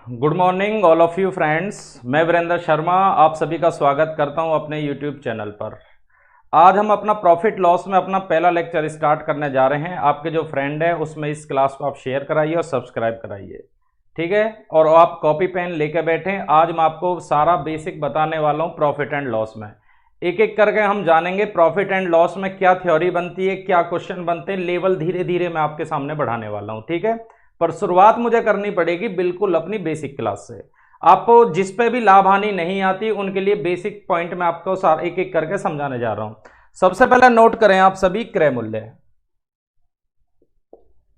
Good morning all of you friends. मैं वीरेंद्र शर्मा आप सभी का स्वागत करता हूं अपने यूट्यूब चैनल पर। आज हम अपना प्रॉफिट लॉस में अपना पहला लेक्चर स्टार्ट करने जा रहे हैं। आपके जो फ्रेंड है उसमें इस क्लास को आप शेयर कराइए और सब्सक्राइब कराइए, ठीक है। और आप कॉपी पेन लेके बैठें। आज मैं आपको सारा बेसिक बताने वाला हूँ प्रॉफिट एंड लॉस में। एक एक करके हम जानेंगे प्रॉफिट एंड लॉस में क्या थ्योरी बनती है, क्या क्वेश्चन बनते हैं। लेवल धीरे धीरे मैं आपके सामने बढ़ाने वाला हूँ, ठीक है। पर शुरुआत मुझे करनी पड़ेगी बिल्कुल अपनी बेसिक क्लास से। आपको जिस पे भी लाभ हानि नहीं आती उनके लिए बेसिक पॉइंट मैं आपको एक एक करके समझाने जा रहा हूं। सबसे पहले नोट करें आप सभी क्रय मूल्य।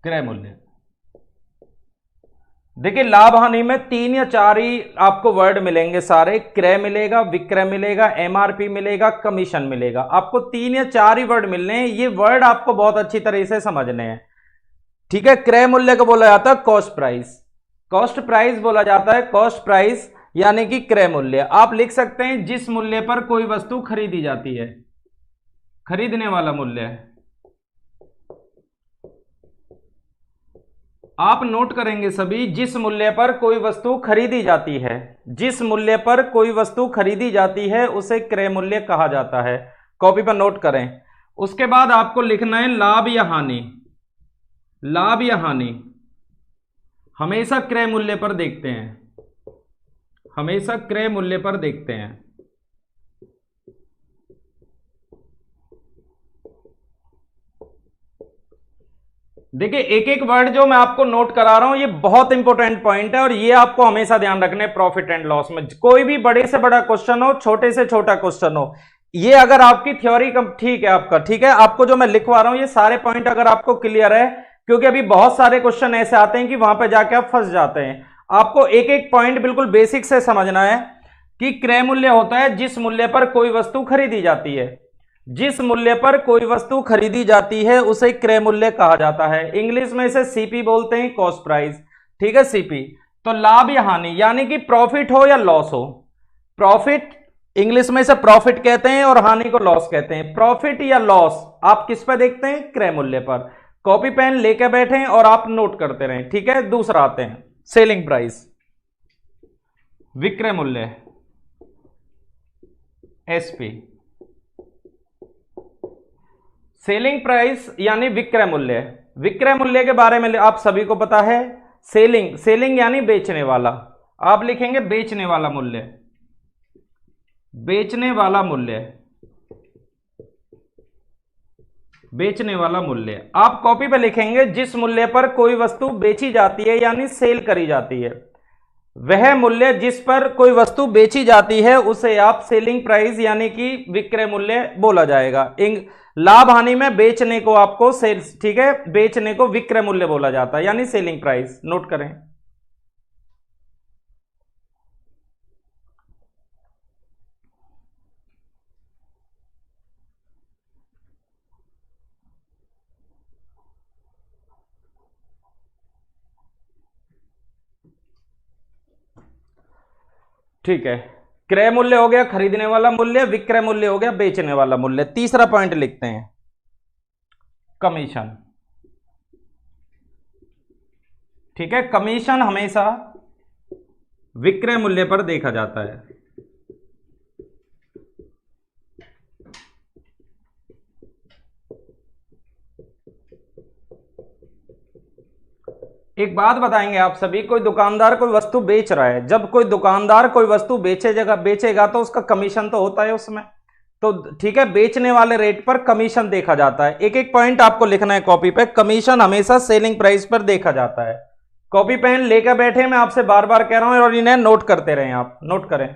क्रय मूल्य देखिए, लाभ हानि में 3 या 4 ही आपको वर्ड मिलेंगे सारे। क्रय मिलेगा, विक्रय मिलेगा, एमआरपी मिलेगा, कमीशन मिलेगा। आपको 3 या 4 ही वर्ड मिलने हैं। ये वर्ड आपको बहुत अच्छी तरह से समझने हैं, ठीक है। क्रय मूल्य को बोला जाता है कॉस्ट प्राइस। कॉस्ट प्राइस बोला जाता है कॉस्ट प्राइस, यानी कि क्रय मूल्य। आप लिख सकते हैं जिस मूल्य पर कोई वस्तु खरीदी जाती है, खरीदने वाला मूल्य। आप नोट करेंगे सभी, जिस मूल्य पर कोई वस्तु खरीदी जाती है, जिस मूल्य पर कोई वस्तु खरीदी जाती है उसे क्रय मूल्य कहा जाता है। कॉपी पर नोट करें। उसके बाद आपको लिखना है लाभ या हानि। लाभ या हानि हमेशा क्रय मूल्य पर देखते हैं, हमेशा क्रय मूल्य पर देखते हैं। देखिए, एक एक वर्ड जो मैं आपको नोट करा रहा हूं ये बहुत इंपॉर्टेंट पॉइंट है और ये आपको हमेशा ध्यान रखने प्रॉफिट एंड लॉस में। कोई भी बड़े से बड़ा क्वेश्चन हो, छोटे से छोटा क्वेश्चन हो, ये अगर आपकी थ्योरी ठीक है आपका, ठीक है, आपको जो मैं लिखवा रहा हूं ये सारे पॉइंट अगर आपको क्लियर है, क्योंकि अभी बहुत सारे क्वेश्चन ऐसे आते हैं कि वहां पर जाके आप फंस जाते हैं। आपको एक एक पॉइंट बिल्कुल बेसिक से समझना है कि क्रय मूल्य होता है जिस मूल्य पर कोई वस्तु खरीदी जाती है। जिस मूल्य पर कोई वस्तु खरीदी जाती है उसे क्रय मूल्य कहा जाता है। इंग्लिश में इसे सीपी बोलते हैं, कॉस्ट प्राइस, ठीक है, सीपी। तो लाभ या हानि यानी कि प्रॉफिट हो या लॉस हो, प्रॉफिट इंग्लिश में इसे प्रॉफिट कहते हैं और हानि को लॉस कहते हैं। प्रॉफिट या लॉस आप किस पर देखते हैं? क्रय मूल्य पर। कॉपी पेन लेके बैठे और आप नोट करते रहें, ठीक है। दूसरा आते हैं सेलिंग प्राइस, विक्रय मूल्य, एसपी। सेलिंग प्राइस यानी विक्रय मूल्य। विक्रय मूल्य के बारे में आप सभी को पता है। सेलिंग, सेलिंग यानी बेचने वाला। आप लिखेंगे बेचने वाला मूल्य, बेचने वाला मूल्य, बेचने वाला मूल्य। आप कॉपी पे लिखेंगे जिस मूल्य पर कोई वस्तु बेची जाती है यानी सेल करी जाती है, वह मूल्य जिस पर कोई वस्तु बेची जाती है उसे आप सेलिंग प्राइस यानी कि विक्रय मूल्य बोला जाएगा। लाभ हानि में बेचने को आपको सेल्स, ठीक है, बेचने को विक्रय मूल्य बोला जाता है यानी सेलिंग प्राइस। नोट करें। ठीक है, क्रय मूल्य हो गया खरीदने वाला मूल्य, विक्रय मूल्य हो गया बेचने वाला मूल्य। तीसरा पॉइंट लिखते हैं कमीशन, ठीक है। कमीशन हमेशा विक्रय मूल्य पर देखा जाता है। एक बात बताएंगे आप सभी, कोई दुकानदार कोई वस्तु बेच रहा है, जब कोई दुकानदार कोई वस्तु बेचेगा तो उसका कमीशन तो होता है उसमें, तो ठीक है, बेचने वाले रेट पर कमीशन देखा जाता है। एक एक पॉइंट आपको लिखना है कॉपी पे। कमीशन हमेशा सेलिंग प्राइस पर देखा जाता है। कॉपी पेन लेकर बैठे, मैं आपसे बार बार कह रहा हूं और इन्हें नोट करते रहें, आप नोट करें।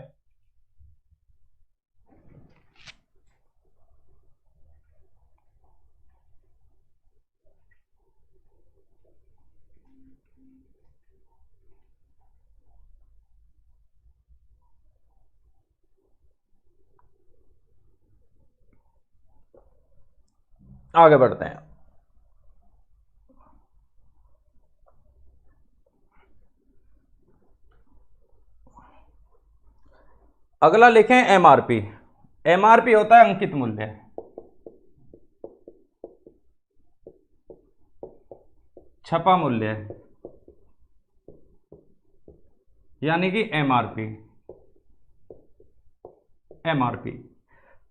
आगे बढ़ते हैं। अगला लिखें एमआरपी। एमआरपी होता है अंकित मूल्य, छपा मूल्य, यानी कि एमआरपी। एमआरपी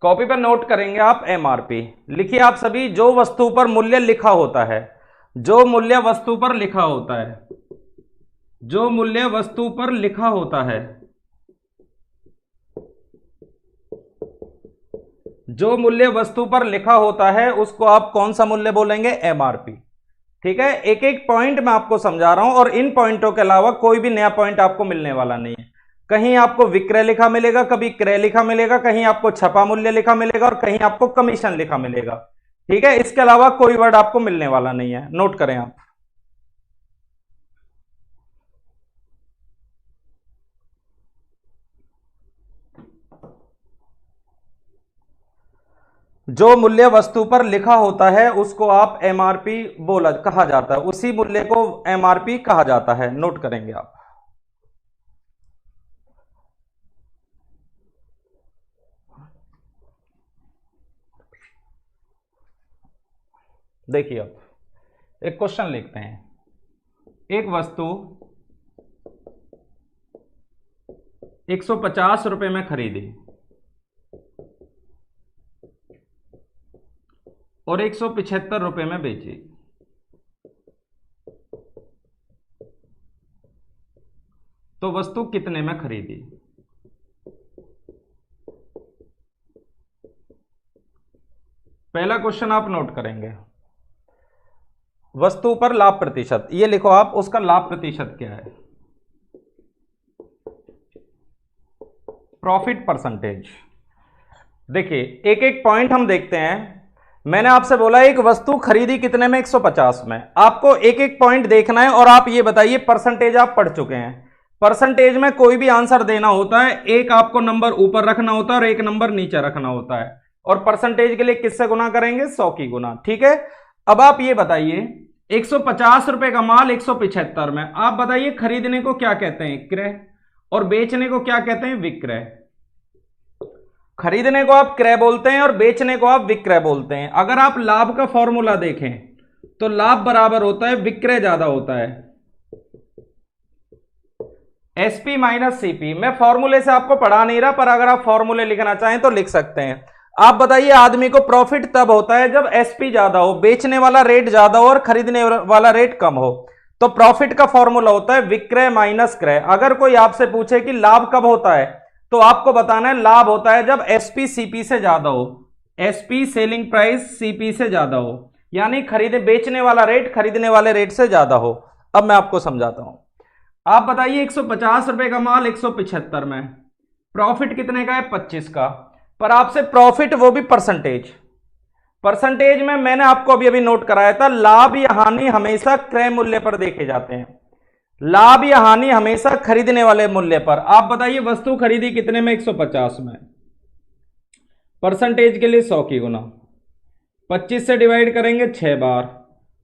कॉपी पर नोट करेंगे आप, एमआरपी लिखिए आप सभी। जो वस्तु पर मूल्य लिखा होता है, जो मूल्य वस्तु पर लिखा होता है, जो मूल्य वस्तु पर लिखा होता है, जो मूल्य वस्तु पर लिखा होता है उसको आप कौन सा मूल्य बोलेंगे? एमआरपी। ठीक है, एक एक पॉइंट मैं आपको समझा रहा हूं और इन पॉइंटों के अलावा कोई भी नया पॉइंट आपको मिलने वाला नहीं है। कहीं आपको विक्रय लिखा मिलेगा, कभी क्रय लिखा मिलेगा, कहीं आपको छपा मूल्य लिखा मिलेगा और कहीं आपको कमीशन लिखा मिलेगा। ठीक है, इसके अलावा कोई वर्ड आपको मिलने वाला नहीं है, नोट करें आप। जो मूल्य वस्तु पर लिखा होता है उसको आप एमआरपी बोला कहा जाता है, उसी मूल्य को एमआरपी कहा जाता है, नोट करेंगे आप। देखिए अब एक क्वेश्चन लिखते हैं। एक वस्तु 150 रुपए में खरीदी और 175 रुपए में बेची, तो वस्तु कितने में खरीदी? पहला क्वेश्चन आप नोट करेंगे, वस्तु पर लाभ प्रतिशत, ये लिखो आप, उसका लाभ प्रतिशत क्या है? Profit percentage. देखिए एक एक पॉइंट हम देखते हैं। मैंने आपसे बोला एक वस्तु खरीदी कितने में? 150 में। आपको एक एक पॉइंट देखना है और आप ये बताइए परसेंटेज आप पढ़ चुके हैं। परसेंटेज में कोई भी आंसर देना होता है, एक आपको नंबर ऊपर रखना होता है और एक नंबर नीचे रखना होता है, और परसेंटेज के लिए किससे गुना करेंगे? 100 की गुना। ठीक है, अब आप ये बताइए 150 रुपए का माल 175 में, आप बताइए खरीदने को क्या कहते हैं? क्रय। और बेचने को क्या कहते हैं? विक्रय। खरीदने को आप क्रय बोलते हैं और बेचने को आप विक्रय बोलते हैं। अगर आप लाभ का फॉर्मूला देखें तो लाभ बराबर होता है विक्रय ज्यादा होता है, एसपी माइनस सीपी। मैं फॉर्मूले से आपको पढ़ा नहीं रहा, पर अगर आप फॉर्मूले लिखना चाहें तो लिख सकते हैं। आप बताइए आदमी को प्रॉफिट तब होता है जब एसपी ज्यादा हो, बेचने वाला रेट ज्यादा हो और खरीदने वाला रेट कम हो। तो प्रॉफिट का फॉर्मूला होता है विक्रय माइनस क्रय। अगर कोई आपसे पूछे कि लाभ कब होता है, तो आपको बताना है लाभ होता है जब एसपी सीपी से ज्यादा हो, एसपी सेलिंग प्राइस सीपी से ज्यादा हो, यानी बेचने वाला रेट खरीदने वाले रेट से ज्यादा हो। अब मैं आपको समझाता हूं। आप बताइए 150 रुपए का माल 175 में, प्रॉफिट कितने का है? 25 का। पर आपसे प्रॉफिट वो भी परसेंटेज। परसेंटेज में मैंने आपको अभी अभी नोट कराया था, लाभ या हानि हमेशा क्रय मूल्य पर देखे जाते हैं, लाभ या हानि हमेशा खरीदने वाले मूल्य पर। आप बताइए वस्तु खरीदी कितने में? 150 में। परसेंटेज के लिए 100 की गुना, 25 से डिवाइड करेंगे 6 बार,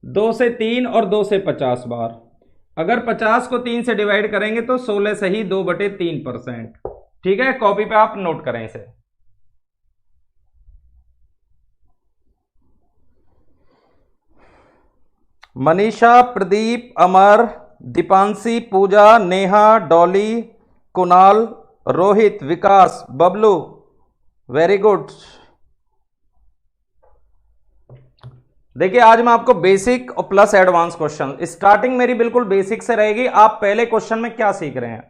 2 से 3 और 2 से 50 बार। अगर 50 को 3 से डिवाइड करेंगे तो 16 से ही 2/3%। ठीक है, कॉपी पे आप नोट करें इसे। मनीषा, प्रदीप, अमर, दीपांशी, पूजा, नेहा, डॉली, कुणाल, रोहित, विकास, बबलू, वेरी गुड। देखिए आज मैं आपको बेसिक और प्लस एडवांस क्वेश्चन, स्टार्टिंग मेरी बिल्कुल बेसिक से रहेगी। आप पहले क्वेश्चन में क्या सीख रहे हैं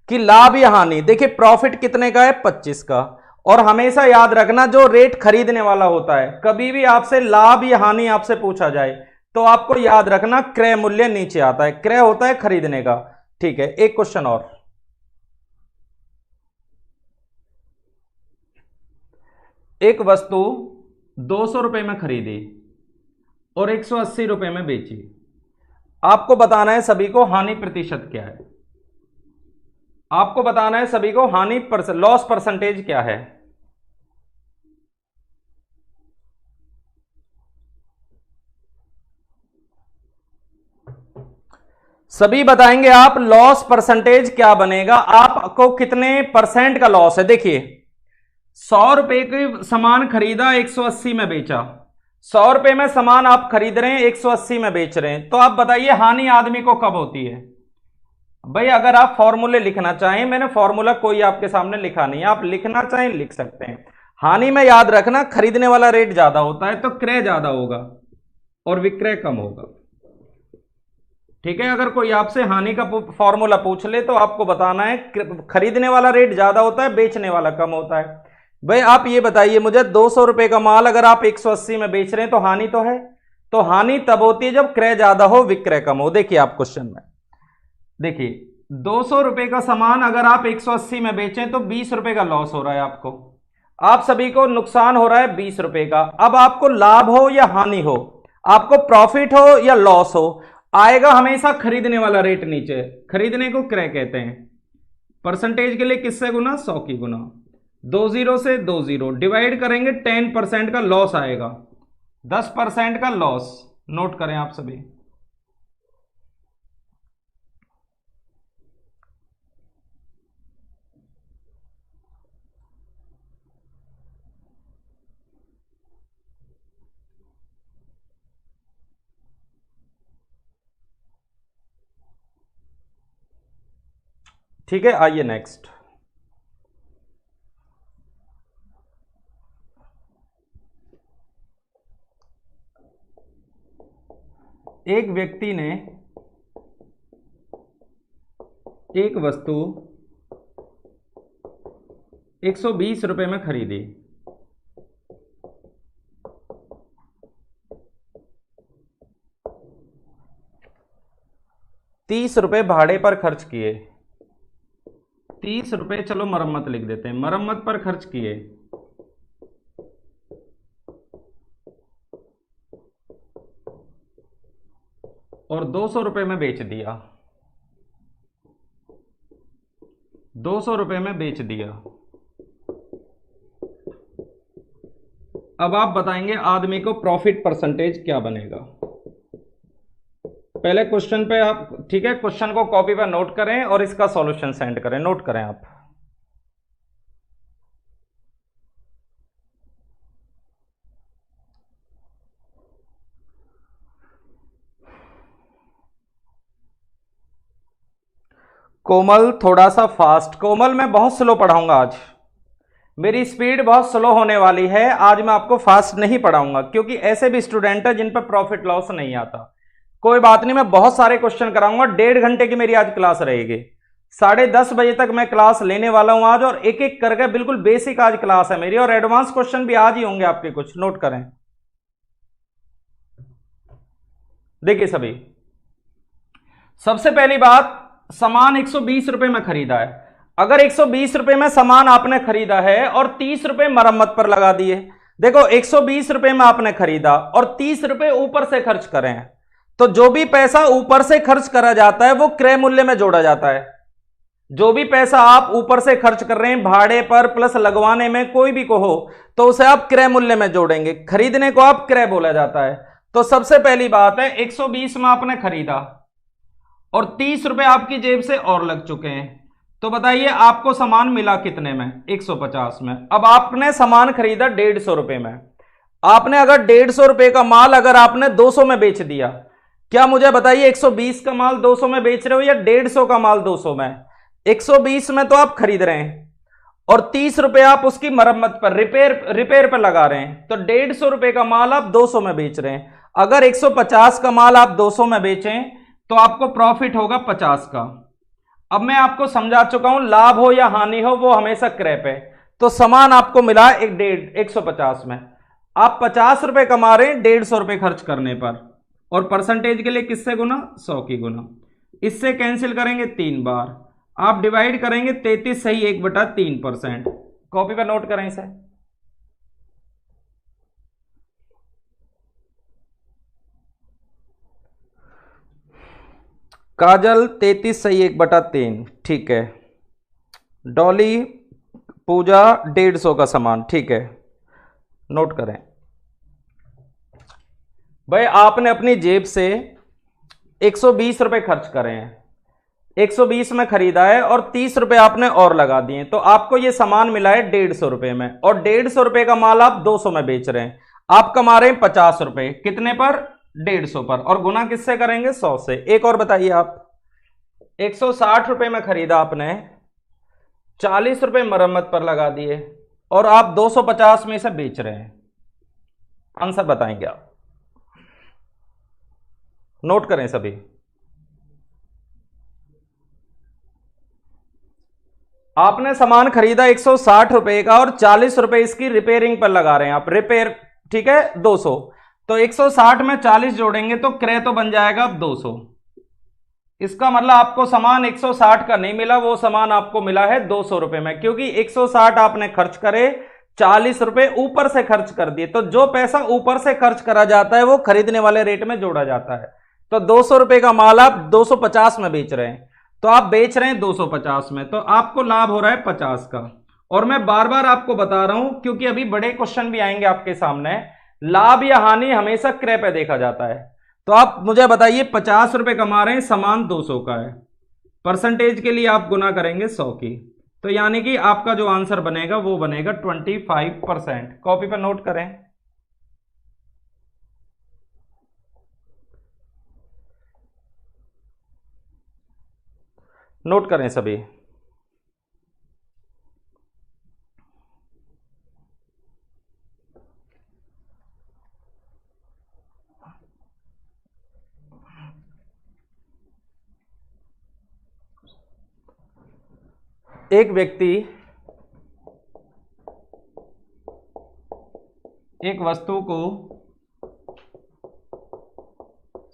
कि लाभ या हानि। देखिए प्रॉफिट कितने का है? 25 का। और हमेशा याद रखना जो रेट खरीदने वाला होता है, कभी भी आपसे लाभ या हानि आपसे पूछा जाए तो आपको याद रखना क्रय मूल्य नीचे आता है, क्रय होता है खरीदने का। ठीक है, एक क्वेश्चन और। एक वस्तु 200 रुपए में खरीदी और 180 रुपए में बेची। आपको बताना है सभी को हानि प्रतिशत क्या है। आपको बताना है सभी को हानि लॉस परसेंटेज क्या है। सभी बताएंगे आप लॉस परसेंटेज क्या बनेगा, आपको कितने परसेंट का लॉस है। देखिए 100 रुपए के सामान खरीदा, 180 में बेचा। 100 रुपए में सामान आप खरीद रहे हैं, 180 में बेच रहे हैं, तो आप बताइए हानि आदमी को कब होती है? भाई अगर आप फॉर्मूले लिखना चाहें, मैंने फॉर्मूला कोई आपके सामने लिखा नहीं है, आप लिखना चाहें लिख सकते हैं। हानि में याद रखना खरीदने वाला रेट ज्यादा होता है तो क्रय ज्यादा होगा और विक्रय कम होगा। ठीक है, अगर कोई आपसे हानि का फॉर्मूला पूछ ले तो आपको बताना है खरीदने वाला रेट ज्यादा होता है, बेचने वाला कम होता है। भाई आप ये बताइए मुझे, 200 रुपए का माल अगर आप 180 में बेच रहे हैं तो हानि तो है, तो हानि तब होती है जब क्रय ज्यादा हो विक्रय कम हो। देखिए आप क्वेश्चन में देखिए, 200 रुपए का सामान अगर आप 180 में बेचें तो 20 रुपए का लॉस हो रहा है आपको, आप सभी को नुकसान हो रहा है 20 रुपए का। अब आपको लाभ हो या हानि हो, आपको प्रॉफिट हो या लॉस हो, आएगा हमेशा खरीदने वाला रेट नीचे, खरीदने को क्रय कहते हैं। परसेंटेज के लिए किससे गुना, 100 की गुना, 20 से 20 डिवाइड करेंगे 10% का लॉस आएगा, 10% का लॉस। नोट करें आप सभी। ठीक है, आइए नेक्स्ट। एक व्यक्ति ने एक वस्तु 120 रुपए में खरीदी, 30 रुपए भाड़े पर खर्च किए, 30 रुपए चलो मरम्मत लिख देते हैं, मरम्मत पर खर्च किए, और 200 रुपए में बेच दिया, 200 रुपए में बेच दिया। अब आप बताएंगे आदमी को प्रॉफिट परसेंटेज क्या बनेगा। पहले क्वेश्चन पे आप, ठीक है, क्वेश्चन को कॉपी पर नोट करें और इसका सॉल्यूशन सेंड करें। नोट करें आप। कोमल थोड़ा सा फास्ट, कोमल मैं बहुत स्लो पढ़ाऊंगा आज, मेरी स्पीड बहुत स्लो होने वाली है आज, मैं आपको फास्ट नहीं पढ़ाऊंगा क्योंकि ऐसे भी स्टूडेंट है जिन पर प्रॉफिट लॉस नहीं आता। कोई बात नहीं, मैं बहुत सारे क्वेश्चन कराऊंगा, 1.5 घंटे की मेरी आज क्लास रहेगी, 10:30 बजे तक मैं क्लास लेने वाला हूं आज, और एक एक करके बिल्कुल बेसिक आज क्लास है मेरी, और एडवांस क्वेश्चन भी आज ही होंगे आपके कुछ। नोट करें। देखिए सभी, सबसे पहली बात, सामान 120 रुपए में खरीदा है। अगर 120 रुपए में सामान आपने खरीदा है और 30 रुपए मरम्मत पर लगा दिए, देखो 120 रुपए में आपने खरीदा और 30 रुपए ऊपर से खर्च करें हैं, तो जो भी पैसा ऊपर से खर्च करा जाता है वो क्रय मूल्य में जोड़ा जाता है। जो भी पैसा आप ऊपर से खर्च कर रहे हैं भाड़े पर प्लस लगवाने में, कोई भी को हो, तो उसे आप क्रय मूल्य में जोड़ेंगे, खरीदने को आप क्रय बोला जाता है। तो सबसे पहली बात है, 120 में आपने खरीदा और 30 रुपए आपकी जेब से और लग चुके हैं, तो बताइए आपको सामान मिला कितने में, 150 में। अब आपने सामान खरीदा 150 रुपए में, आपने अगर 150 रुपए का माल अगर आपने 200 में बेच दिया, क्या मुझे बताइए 120 का माल 200 में बेच रहे हो या 150 का माल 200 में? 120 में तो आप खरीद रहे हैं और 30 रुपए आप उसकी मरम्मत पर रिपेयर पर लगा रहे हैं, तो 150 रुपए का माल आप 200 में बेच रहे हैं। अगर 150 का माल आप 200 में बेचें तो आपको प्रॉफिट होगा 50 का। अब मैं आपको समझा चुका हूं, लाभ हो या हानि हो वो हमेशा क्रय पे। तो सामान आपको मिला 150 में, आप 50 रुपए कमा रहे हैं 150 रुपए खर्च करने पर, और परसेंटेज के लिए किससे गुना, 100 की गुना। इससे कैंसिल करेंगे 3 बार, आप डिवाइड करेंगे 33 सही 1/3%। कॉपी पर नोट करें इसे। काजल 33 सही 1/3, ठीक है। डॉली पूजा 150 का सामान, ठीक है, नोट करें। भाई आपने अपनी जेब से 120 रुपए खर्च करे हैं, 120 में खरीदा है और 30 रुपए आपने और लगा दिए, तो आपको ये सामान मिला है 150 रुपए में, और 150 रुपए का माल आप 200 में बेच रहे हैं, आप कमा रहे हैं 50 रुपए, कितने पर, 150 पर, और गुना किससे करेंगे, 100 से। एक और बताइए आप। 160 रुपए में खरीदा आपने, 40 रुपए मरम्मत पर लगा दिए और आप 250 में इसे बेच रहे हैं। आंसर बताएंगे आप, नोट करें सभी। आपने सामान खरीदा 160 रुपए का और 40 रुपए इसकी रिपेयरिंग पर लगा रहे हैं आप, रिपेयर, ठीक है, 200। तो 160 में 40 जोड़ेंगे तो क्रय तो बन जाएगा 200। इसका मतलब आपको सामान 160 का नहीं मिला, वो सामान आपको मिला है 200 रुपए में, क्योंकि 160 आपने खर्च करे, 40 रुपए ऊपर से खर्च कर दिए। तो जो पैसा ऊपर से खर्च करा जाता है वो खरीदने वाले रेट में जोड़ा जाता है। तो 200 रुपए का माल आप 250 में बेच रहे हैं, तो आप बेच रहे हैं 250 में, तो आपको लाभ हो रहा है 50 का। और मैं बार बार आपको बता रहा हूं क्योंकि अभी बड़े क्वेश्चन भी आएंगे आपके सामने, लाभ या हानि हमेशा क्रय पे देखा जाता है। तो आप मुझे बताइए 50 रुपए कमा रहे हैं, सामान 200 का है, परसेंटेज के लिए आप गुना करेंगे 100 की, तो यानी कि आपका जो आंसर बनेगा वो बनेगा 25%। कॉपी पर नोट करें। नोट करें सभी। एक व्यक्ति एक वस्तु को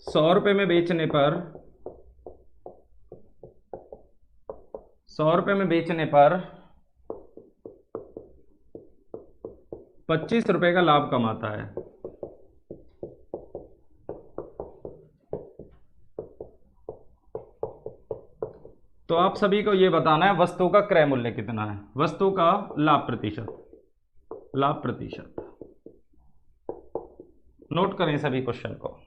100 रुपए में बेचने पर 25 रुपए का लाभ कमाता है। तो आप सभी को यह बताना है वस्तु का क्रय मूल्य कितना है, वस्तु का लाभ प्रतिशत। नोट करें सभी क्वेश्चन को।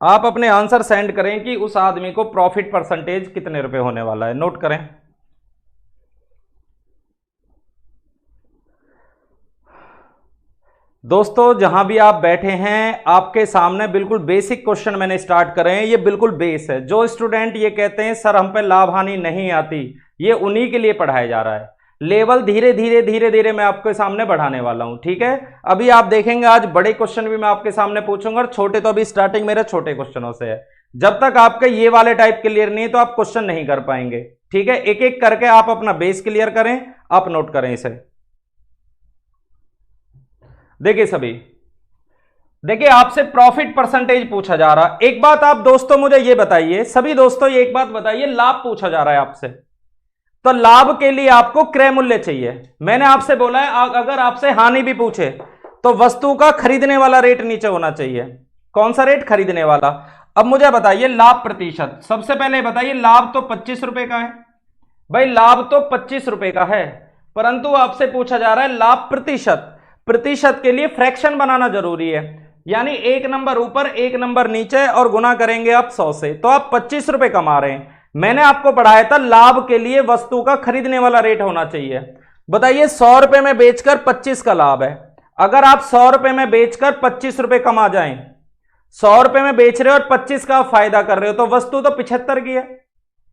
आप अपने आंसर सेंड करें कि उस आदमी को प्रॉफिट परसेंटेज कितने रुपए होने वाला है। नोट करें। दोस्तों जहां भी आप बैठे हैं, आपके सामने बिल्कुल बेसिक क्वेश्चन मैंने स्टार्ट करे हैं, ये बिल्कुल बेस है। जो स्टूडेंट ये कहते हैं सर हम पे लाभ हानि नहीं आती, ये उन्हीं के लिए पढ़ाया जा रहा है। लेवल धीरे धीरे मैं आपके सामने बढ़ाने वाला हूं, ठीक है। अभी आप देखेंगे आज बड़े क्वेश्चन भी मैं आपके सामने पूछूंगा और छोटे तो अभी स्टार्टिंग मेरे छोटे क्वेश्चनों से है। जब तक आपके ये वाले टाइप क्लियर नहीं है तो आप क्वेश्चन नहीं कर पाएंगे, ठीक है। एक एक करके आप अपना बेस क्लियर करें। आप नोट करें इसे। देखिए सभी, देखिए आपसे प्रॉफिट परसेंटेज पूछा जा रहा। एक बात आप दोस्तों मुझे ये बताइए, सभी दोस्तों ये एक बात बताइए, लाभ पूछा जा रहा है आपसे, तो लाभ के लिए आपको क्रय मूल्य चाहिए। मैंने आपसे बोला है अगर आपसे हानि भी पूछे तो वस्तु का खरीदने वाला रेट नीचे होना चाहिए। कौन सा रेट? खरीदने वाला। अब मुझे बताइए लाभ प्रतिशत। सबसे पहले बताइए लाभ तो 25 रुपए का है भाई, लाभ तो 25 रुपए का है, परंतु आपसे पूछा जा रहा है लाभ प्रतिशत। प्रतिशत के लिए फ्रैक्शन बनाना जरूरी है, यानी एक नंबर ऊपर एक नंबर नीचे और गुना करेंगे आप 100 से, तो आप 25 रुपए कमा रहे हैं। मैंने आपको पढ़ाया था लाभ के लिए वस्तु का खरीदने वाला रेट होना चाहिए। बताइए 100 रुपए में बेचकर 25 का लाभ है। अगर आप 100 रुपए में बेचकर 25 रुपए कमा जाएं, 100 रुपए में बेच रहे हो और 25 का फायदा कर रहे हो, तो वस्तु तो 75 की है।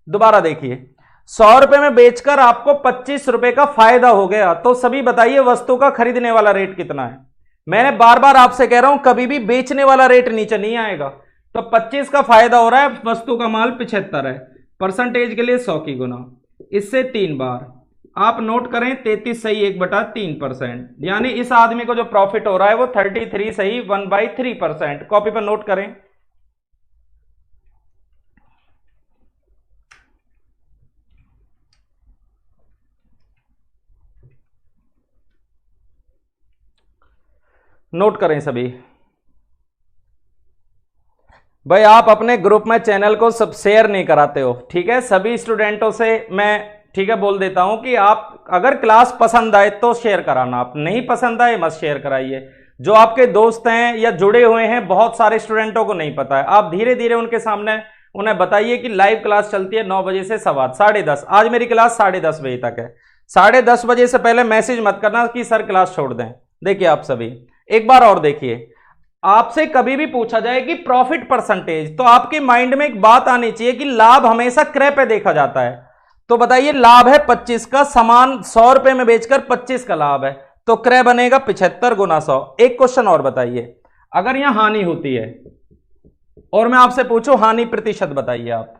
दोबारा देखिए, 100 रुपए में बेचकर आपको 25 रुपए का फायदा हो गया, तो सभी बताइए वस्तु का खरीदने वाला रेट कितना है। मैंने बार बार आपसे कह रहा हूं कभी भी बेचने वाला रेट नीचे नहीं आएगा। तो 25 का फायदा हो रहा है, वस्तु का माल 75 है, परसेंटेज के लिए 100 की गुना, इससे 3 बार। आप नोट करें 33 सही 1/3%, यानी इस आदमी को जो प्रॉफिट हो रहा है वो 33 सही 1/3%। कॉपी पर नोट करें। नोट करें सभी। भाई आप अपने ग्रुप में चैनल को सब शेयर नहीं कराते हो, ठीक है। सभी स्टूडेंटों से मैं ठीक है बोल देता हूं कि आप अगर क्लास पसंद आए तो शेयर कराना, आप नहीं पसंद आए मत शेयर कराइए। जो आपके दोस्त हैं या जुड़े हुए हैं, बहुत सारे स्टूडेंटों को नहीं पता है, आप धीरे धीरे उनके सामने उन्हें बताइए कि लाइव क्लास चलती है 9 बजे से 10:15। आज मेरी क्लास 10:30 बजे तक है। 10:30 बजे से पहले मैसेज मत करना कि सर क्लास छोड़ दें। देखिए आप सभी एक बार और देखिए, आपसे कभी भी पूछा जाए कि प्रॉफिट परसेंटेज, तो आपके माइंड में एक बात आनी चाहिए कि लाभ हमेशा क्रय पे देखा जाता है। तो बताइए, लाभ है 25 का, सामान 100 रुपए में बेचकर 25 का लाभ है, तो क्रय बनेगा 75 गुना 100। एक क्वेश्चन और बताइए, अगर यहां हानि होती है और मैं आपसे पूछूं हानि प्रतिशत बताइए, आप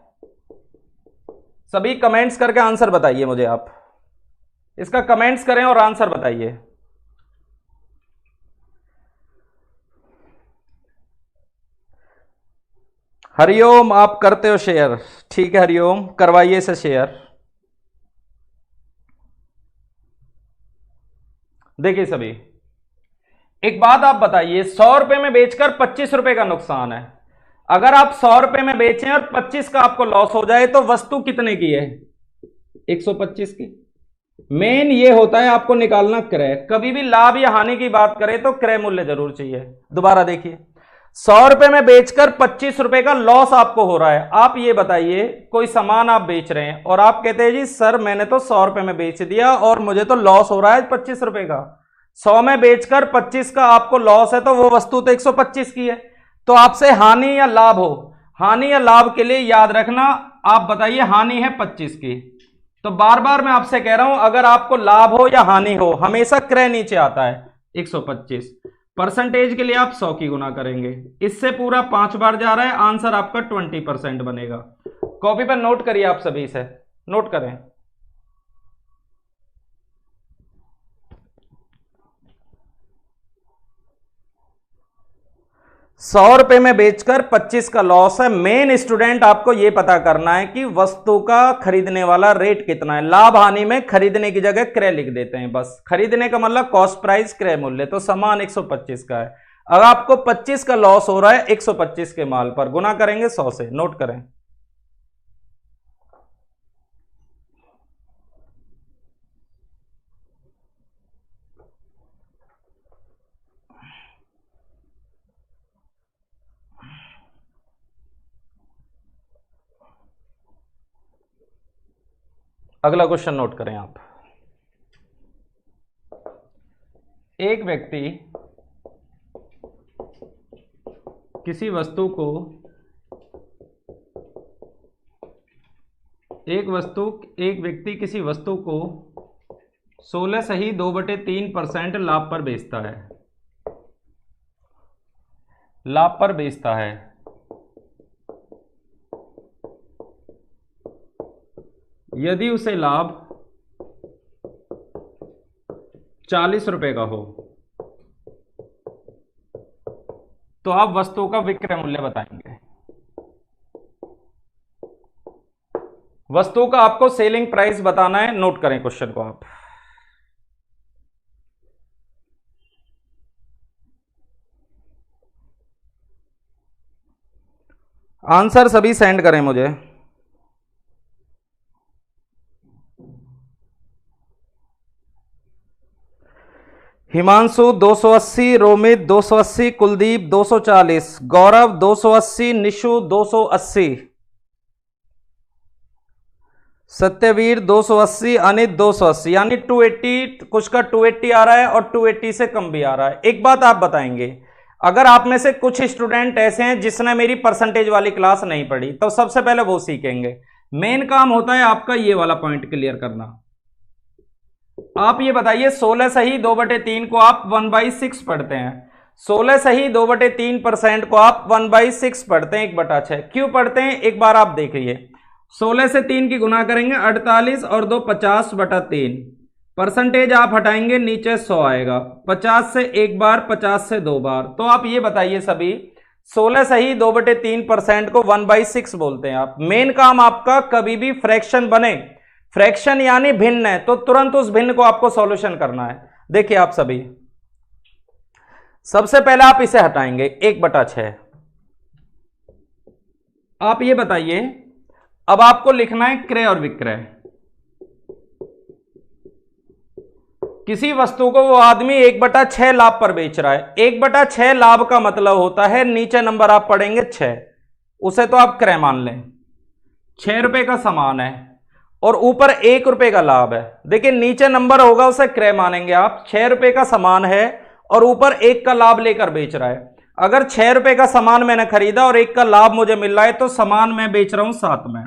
सभी कमेंट्स करके आंसर बताइए मुझे, आप इसका कमेंट्स करें और आंसर बताइए। हरिओम, आप करते हो शेयर, ठीक है हरिओम, करवाइए इसे शेयर। देखिए सभी, एक बात आप बताइए, 100 रुपए में बेचकर 25 रुपए का नुकसान है। अगर आप 100 रुपए में बेचें और 25 का आपको लॉस हो जाए तो वस्तु कितने की है? 125 की। मेन ये होता है आपको निकालना क्रय। कभी भी लाभ या हानि की बात करें तो क्रय मूल्य जरूर चाहिए। दोबारा देखिए, 100 रुपए में बेचकर 25 रुपए का लॉस आपको हो रहा है। आप ये बताइए, कोई सामान आप बेच रहे हैं और आप कहते हैं जी सर मैंने तो 100 रुपए में बेच दिया और मुझे तो लॉस हो रहा है 25 रुपए का। 100 में बेचकर 25 का आपको लॉस है, तो वो वस्तु तो 125 की है। तो आपसे हानि या लाभ हो, हानि या लाभ के लिए याद रखना, आप बताइए हानि है 25 की। तो बार बार मैं आपसे कह रहा हूं, अगर आपको लाभ हो या हानि हो, हमेशा क्रय नीचे आता है 125। परसेंटेज के लिए आप 100 की गुना करेंगे, इससे पूरा 5 बार जा रहा है, आंसर आपका 20% बनेगा। कॉपी पर नोट करिए, आप सभी से नोट करें। 100 रुपए में बेचकर 25 का लॉस है। मेन स्टूडेंट आपको यह पता करना है कि वस्तु का खरीदने वाला रेट कितना है। लाभ हानि में खरीदने की जगह क्रय लिख देते हैं, बस खरीदने का मतलब कॉस्ट प्राइस क्रय मूल्य, तो समान 125 का है। अगर आपको 25 का लॉस हो रहा है 125 के माल पर, गुना करेंगे 100 से। नोट करें। अगला क्वेश्चन नोट करें आप। एक व्यक्ति किसी वस्तु को एक व्यक्ति किसी वस्तु को 16 सही 2/3% लाभ पर बेचता है। लाभ पर बेचता है। यदि उसे लाभ 40 रुपए का हो तो आप वस्तु का विक्रय मूल्य बताएंगे। वस्तु का आपको सेलिंग प्राइस बताना है। नोट करें क्वेश्चन को आप। आंसर सभी सेंड करें मुझे। हिमांशु 280, रोमित 280, कुलदीप 240, गौरव 280, निशु 280, सत्यवीर 280, अनित 280, यानी 280, कुछ का 280 आ रहा है और 280 से कम भी आ रहा है। एक बात आप बताएंगे, अगर आप में से कुछ स्टूडेंट ऐसे हैं जिसने मेरी परसेंटेज वाली क्लास नहीं पढ़ी, तो सबसे पहले वो सीखेंगे। मेन काम होता है आपका ये वाला पॉइंट क्लियर करना। आप ये बताइए, 16 सही 2/3 को आप 1/6 पढ़ते हैं। 16 सही 2/3% को आप 1/6 पढ़ते हैं, 1/6 क्यों पढ़ते हैं? एक बार आप देखिए, 16 से 3 की गुना करेंगे 48 और 2 50/3। परसेंटेज आप हटाएंगे, नीचे 100 आएगा। 50 से एक बार, 50 से दो बार। तो आप ये बताइए सभी, 16 सही 2/3% को 1/6 बोलते हैं आप। मेन काम आपका कभी भी फ्रैक्शन बने, फ्रैक्शन यानी भिन्न है, तो तुरंत उस भिन्न को आपको सॉल्यूशन करना है। देखिए आप सभी, सबसे पहले आप इसे हटाएंगे 1/6। आप ये बताइए, अब आपको लिखना है क्रय और विक्रय। किसी वस्तु को वो आदमी 1/6 लाभ पर बेच रहा है। 1/6 लाभ का मतलब होता है, नीचे नंबर आप पढ़ेंगे 6, उसे तो आप क्रय मान लें। 6 रुपए का सामान है और ऊपर 1 रुपए का लाभ है। देखिए नीचे नंबर होगा उसे क्रय मानेंगे आप। 6 रुपए का सामान है और ऊपर 1 का लाभ लेकर बेच रहा है। अगर 6 रुपए का सामान मैंने खरीदा और 1 का लाभ मुझे मिल रहा है तो सामान मैं बेच रहा हूं 7 में।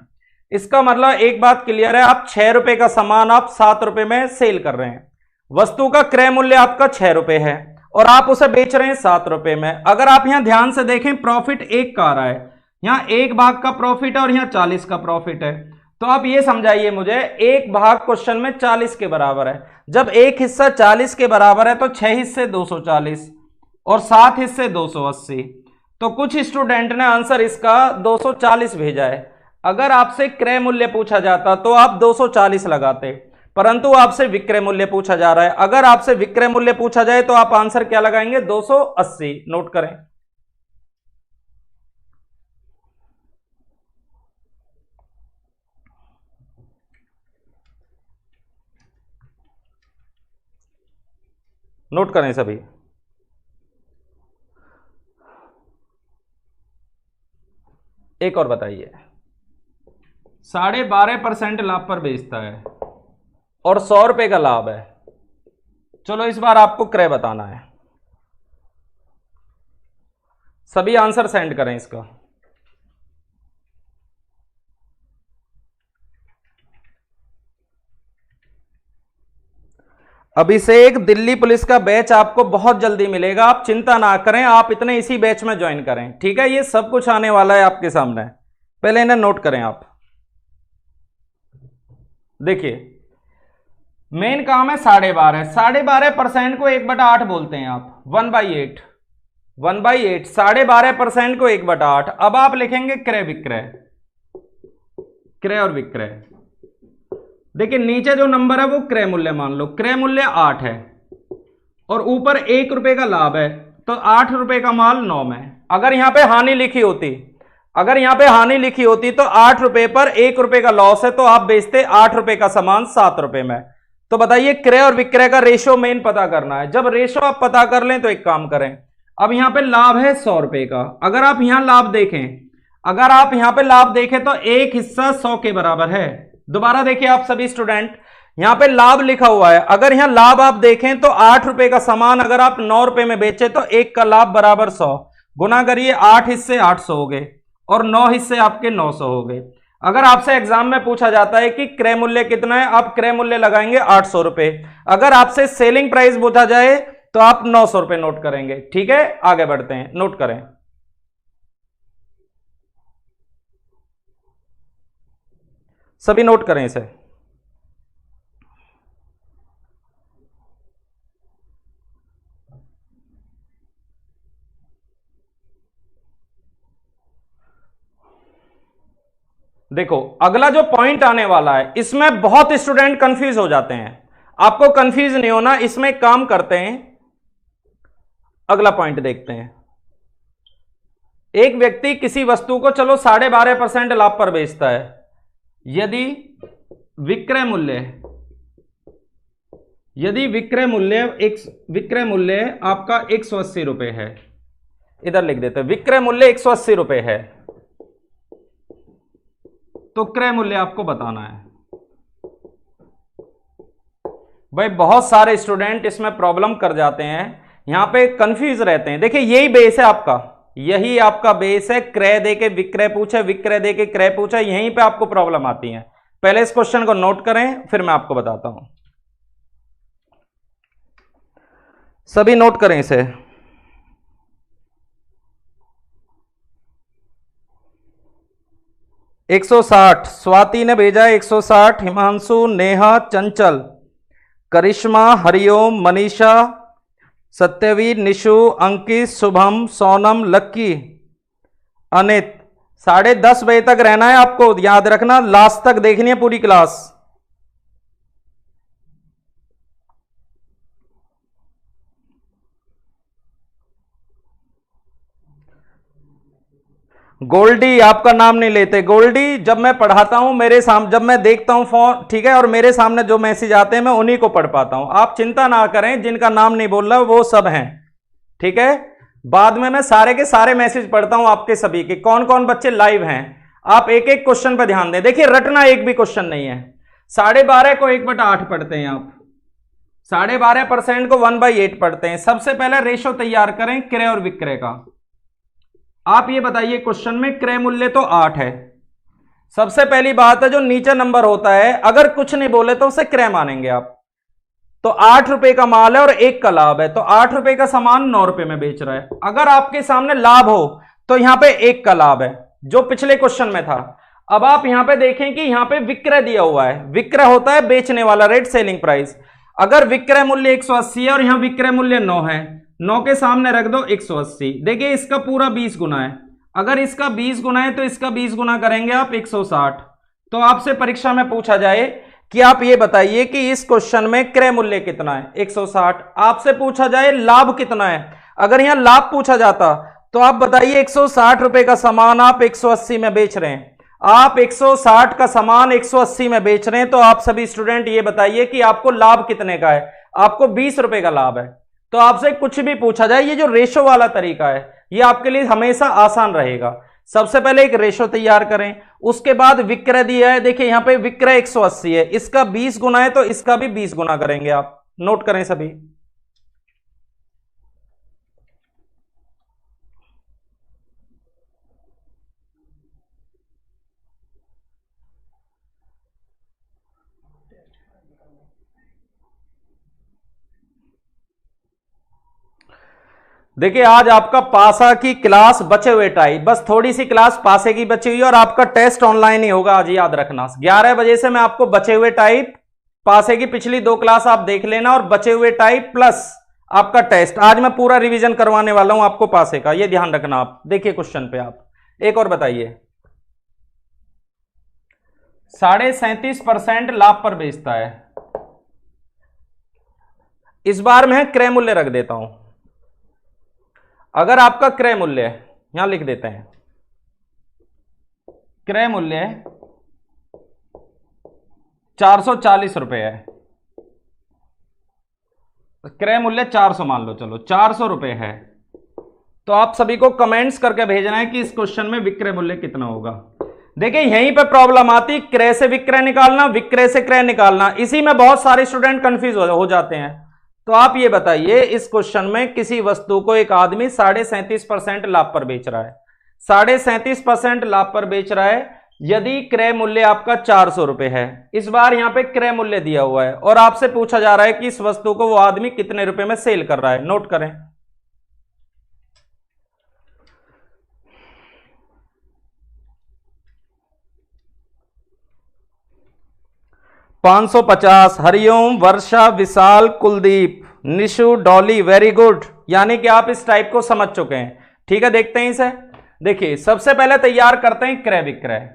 इसका मतलब एक बात क्लियर है, आप 6 रुपए का सामान आप 7 रुपए में सेल कर रहे हैं। वस्तु का क्रय मूल्य आपका 6 रुपए है और आप उसे बेच रहे हैं 7 रुपए में। अगर आप यहां ध्यान से देखें, प्रॉफिट 1 का आ रहा है, यहां 1 भाग का प्रॉफिट है और यहां 40 का प्रॉफिट है। तो आप ये समझाइए मुझे, 1 भाग क्वेश्चन में 40 के बराबर है। जब एक हिस्सा 40 के बराबर है तो 6 हिस्से 240 और 7 हिस्से 280। तो कुछ स्टूडेंट ने आंसर इसका 240 भेजा है। अगर आपसे क्रय मूल्य पूछा जाता तो आप 240 लगाते, परंतु आपसे विक्रय मूल्य पूछा जा रहा है। अगर आपसे विक्रय मूल्य पूछा जाए तो आप आंसर क्या लगाएंगे? 280। नोट करें। नोट करें सभी। एक और बताइए, 12.5% लाभ पर बेचता है और 100 रुपए का लाभ है। चलो इस बार आपको क्रय बताना है। सभी आंसर सेंड करें इसका। अभिषेक, दिल्ली पुलिस का बैच आपको बहुत जल्दी मिलेगा, आप चिंता ना करें, आप इतने इसी बैच में ज्वाइन करें, ठीक है। ये सब कुछ आने वाला है आपके सामने, पहले इन्हें नोट करें आप। देखिए, मेन काम है 12.5। 12.5% को 1/8 बोलते हैं आप, 1/8। 1/8 12.5% को 1/8। अब आप लिखेंगे क्रय विक्रय, क्रय और विक्रय। देखिए नीचे जो नंबर है वो क्रय मूल्य मान लो, क्रय मूल्य 8 है और ऊपर 1 रुपए का लाभ है, तो 8 रुपए का माल 9 में। अगर यहां पे हानि लिखी होती, अगर यहां पे हानि लिखी होती तो 8 रुपए पर 1 रुपए का लॉस है, तो आप बेचते 8 रुपए का सामान 7 रुपए में। तो बताइए क्रय और विक्रय का रेशो मेन पता करना है। जब रेशो आप पता कर लें तो एक काम करें, अब यहां पे लाभ है 100 रुपए का। अगर आप यहां लाभ देखें, अगर आप यहां पे लाभ देखें तो एक हिस्सा 100 के बराबर है। दोबारा देखिए आप सभी स्टूडेंट, यहां पे लाभ लिखा हुआ है, अगर यहां लाभ आप देखें तो 8 रुपए का सामान अगर आप 9 रुपए में बेचे तो 1 का लाभ बराबर 100, गुना करिए 8 हिस्से 800 हो गए और 9 हिस्से आपके 900 हो गए। अगर आपसे एग्जाम में पूछा जाता है कि क्रय मूल्य कितना है, आप क्रय मूल्य लगाएंगे 800 रुपए। अगर आपसे सेलिंग प्राइस पूछा जाए तो आप 900 रुपए नोट करेंगे, ठीक है। आगे बढ़ते हैं, नोट करें। सभी नोट करें इसे। देखो अगला जो पॉइंट आने वाला है इसमें बहुत स्टूडेंट कंफ्यूज हो जाते हैं, आपको कंफ्यूज नहीं होना। इसमें काम करते हैं, अगला पॉइंट देखते हैं। एक व्यक्ति किसी वस्तु को चलो 12.5% लाभ पर बेचता है, यदि विक्रय मूल्य आपका 180 रुपए है, इधर लिख देते हैं विक्रय मूल्य 180 रुपए है, तो क्रय मूल्य आपको बताना है। भाई बहुत सारे स्टूडेंट इसमें प्रॉब्लम कर जाते हैं, यहां पे कंफ्यूज रहते हैं। देखिए यही बेस है आपका, यही आपका बेस है। क्रय देके विक्रय पूछे, विक्रय देके क्रय पूछे, यहीं पे आपको प्रॉब्लम आती है। पहले इस क्वेश्चन को नोट करें, फिर मैं आपको बताता हूं। सभी नोट करें इसे। एक 160 स्वाति ने भेजा है, 160। हिमांशु, नेहा, चंचल, करिश्मा, हरिओम, मनीषा, सत्यवीर, निशु, अंकित, शुभम, सोनम, लक्की, अनित। 10:30 बजे तक रहना है आपको, याद रखना, लास्ट तक देखनी है पूरी क्लास। गोल्डी, आपका नाम नहीं लेते। गोल्डी, जब मैं पढ़ाता हूं मेरे सामने, जब मैं देखता हूं फोन, ठीक है, और मेरे सामने जो मैसेज आते हैं मैं उन्हीं को पढ़ पाता हूं। आप चिंता ना करें, जिनका नाम नहीं बोल रहा वो सब हैं, ठीक है। बाद में मैं सारे के सारे मैसेज पढ़ता हूं आपके सभी के, कौन कौन बच्चे लाइव हैं। आप एक एक क्वेश्चन पर ध्यान दें। देखिए रटना एक भी क्वेश्चन नहीं है। 12.5 को 1/8 पढ़ते हैं आप, 12.5% को 1/8 पढ़ते हैं। सबसे पहले रेशो तैयार करें क्रय और विक्रय का। आप ये बताइए क्वेश्चन में क्रय मूल्य तो 8 है। सबसे पहली बात है जो नीचे नंबर होता है अगर कुछ नहीं बोले तो उसे क्रय मानेंगे आप। तो 8 रुपए का माल है और 1 का लाभ है, तो 8 रुपए का सामान 9 रुपए में बेच रहा है। अगर आपके सामने लाभ हो तो यहां पे 1 का लाभ है जो पिछले क्वेश्चन में था। अब आप यहां पे देखें कि यहां पे विक्रय दिया हुआ है, विक्रय होता है बेचने वाला रेट, सेलिंग प्राइस। अगर विक्रय मूल्य 180 है और यहां विक्रय मूल्य 9 है, 9 के सामने रख दो 180। देखिए इसका पूरा 20 गुना है, अगर इसका 20 गुना है तो इसका 20 गुना करेंगे आप 160। तो आपसे परीक्षा में पूछा जाए कि आप ये बताइए कि इस क्वेश्चन में क्रय मूल्य कितना है 160, आपसे पूछा जाए लाभ कितना है, अगर यहां लाभ पूछा जाता तो आप बताइए 160 रुपए का सामान आप 180 में बेच रहे हैं, आप 160 का सामान 180 में बेच रहे हैं, तो आप सभी स्टूडेंट ये बताइए कि आपको लाभ कितने का है, आपको 20 रुपए का लाभ है। तो आपसे कुछ भी पूछा जाए, ये जो रेशो वाला तरीका है ये आपके लिए हमेशा आसान रहेगा। सबसे पहले एक रेशो तैयार करें, उसके बाद विक्रय दिया है, देखिए यहां पे विक्रय 180 है, इसका 20 गुना है तो इसका भी 20 गुना करेंगे। आप नोट करें सभी। देखिए आज आपका पासा की क्लास बचे हुए टाइम, बस थोड़ी सी क्लास पासे की बची हुई है और आपका टेस्ट ऑनलाइन ही होगा आज, याद रखना 11 बजे से मैं आपको बचे हुए टाइप पासे की पिछली 2 क्लास आप देख लेना और बचे हुए टाइप प्लस आपका टेस्ट आज मैं पूरा रिवीजन करवाने वाला हूं आपको पासे का, ये ध्यान रखना। आप देखिए क्वेश्चन पे आप एक और बताइए। 37.5% लाभ पर बेचता है, इस बार मैं क्रय मूल्य रख देता हूं। अगर आपका क्रय मूल्य यहां लिख देते हैं, क्रय मूल्य 440 रुपए है, क्रय मूल्य 400 मान लो, चलो 400 रुपए है, तो आप सभी को कमेंट्स करके भेजना है कि इस क्वेश्चन में विक्रय मूल्य कितना होगा। देखिए यहीं पे प्रॉब्लम आती, क्रय से विक्रय निकालना, विक्रय से क्रय निकालना, इसी में बहुत सारे स्टूडेंट कंफ्यूज हो जाते हैं। तो आप ये बताइए इस क्वेश्चन में किसी वस्तु को एक आदमी 37.5% लाभ पर बेच रहा है, 37.5% लाभ पर बेच रहा है, यदि क्रय मूल्य आपका 400 रुपए है, इस बार यहां पे क्रय मूल्य दिया हुआ है और आपसे पूछा जा रहा है कि इस वस्तु को वो आदमी कितने रुपए में सेल कर रहा है। नोट करें। $550। हरिओम, वर्षा, विशाल, कुलदीप, निशु, डॉली, वेरी गुड, यानी कि आप इस टाइप को समझ चुके हैं। ठीक है, देखते हैं इसे। देखिए सबसे पहले तैयार करते हैं क्रय विक्रय।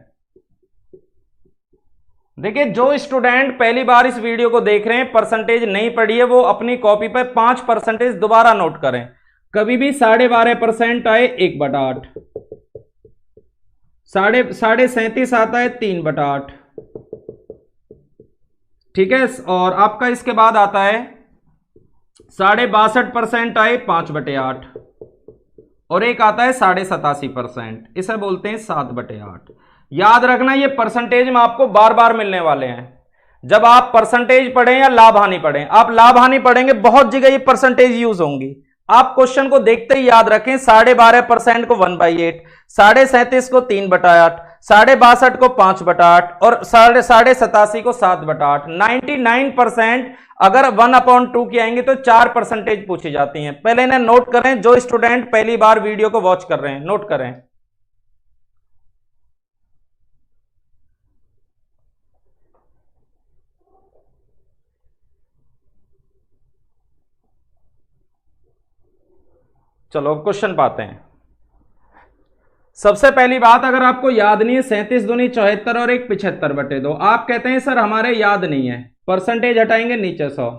देखिए जो स्टूडेंट पहली बार इस वीडियो को देख रहे हैं, परसेंटेज नहीं पढ़ी है, वो अपनी कॉपी पर 5% दोबारा नोट करें। कभी भी 12.5% आए 1/8, 37.5 आता है 3/8, ठीक है, और आपका इसके बाद आता है 62.5% आए 5/8, और एक आता है 87.5%, इसे बोलते हैं 7/8। याद रखना ये परसेंटेज में आपको बार बार मिलने वाले हैं। जब आप परसेंटेज पढ़ें या लाभ हानि पढ़ें, आप लाभ हानि पढ़ेंगे बहुत जगह ये परसेंटेज यूज होंगी। आप क्वेश्चन को देखते ही याद रखें, 12.5% को 1/8, 37.5 को 3/8, 62.5 को 5/8 और 87.5 को 7/8। 99% अगर 1/2 की आएंगे तो 4% पूछी जाती हैं। पहले इन्हें नोट करें, जो स्टूडेंट पहली बार वीडियो को वॉच कर रहे हैं नोट करें। चलो अब क्वेश्चन पाते हैं। सबसे पहली बात, अगर आपको याद नहीं है 37 दूनी 74 और 1 75/2, आप कहते हैं सर हमारे याद नहीं है, परसेंटेज हटाएंगे नीचे 100,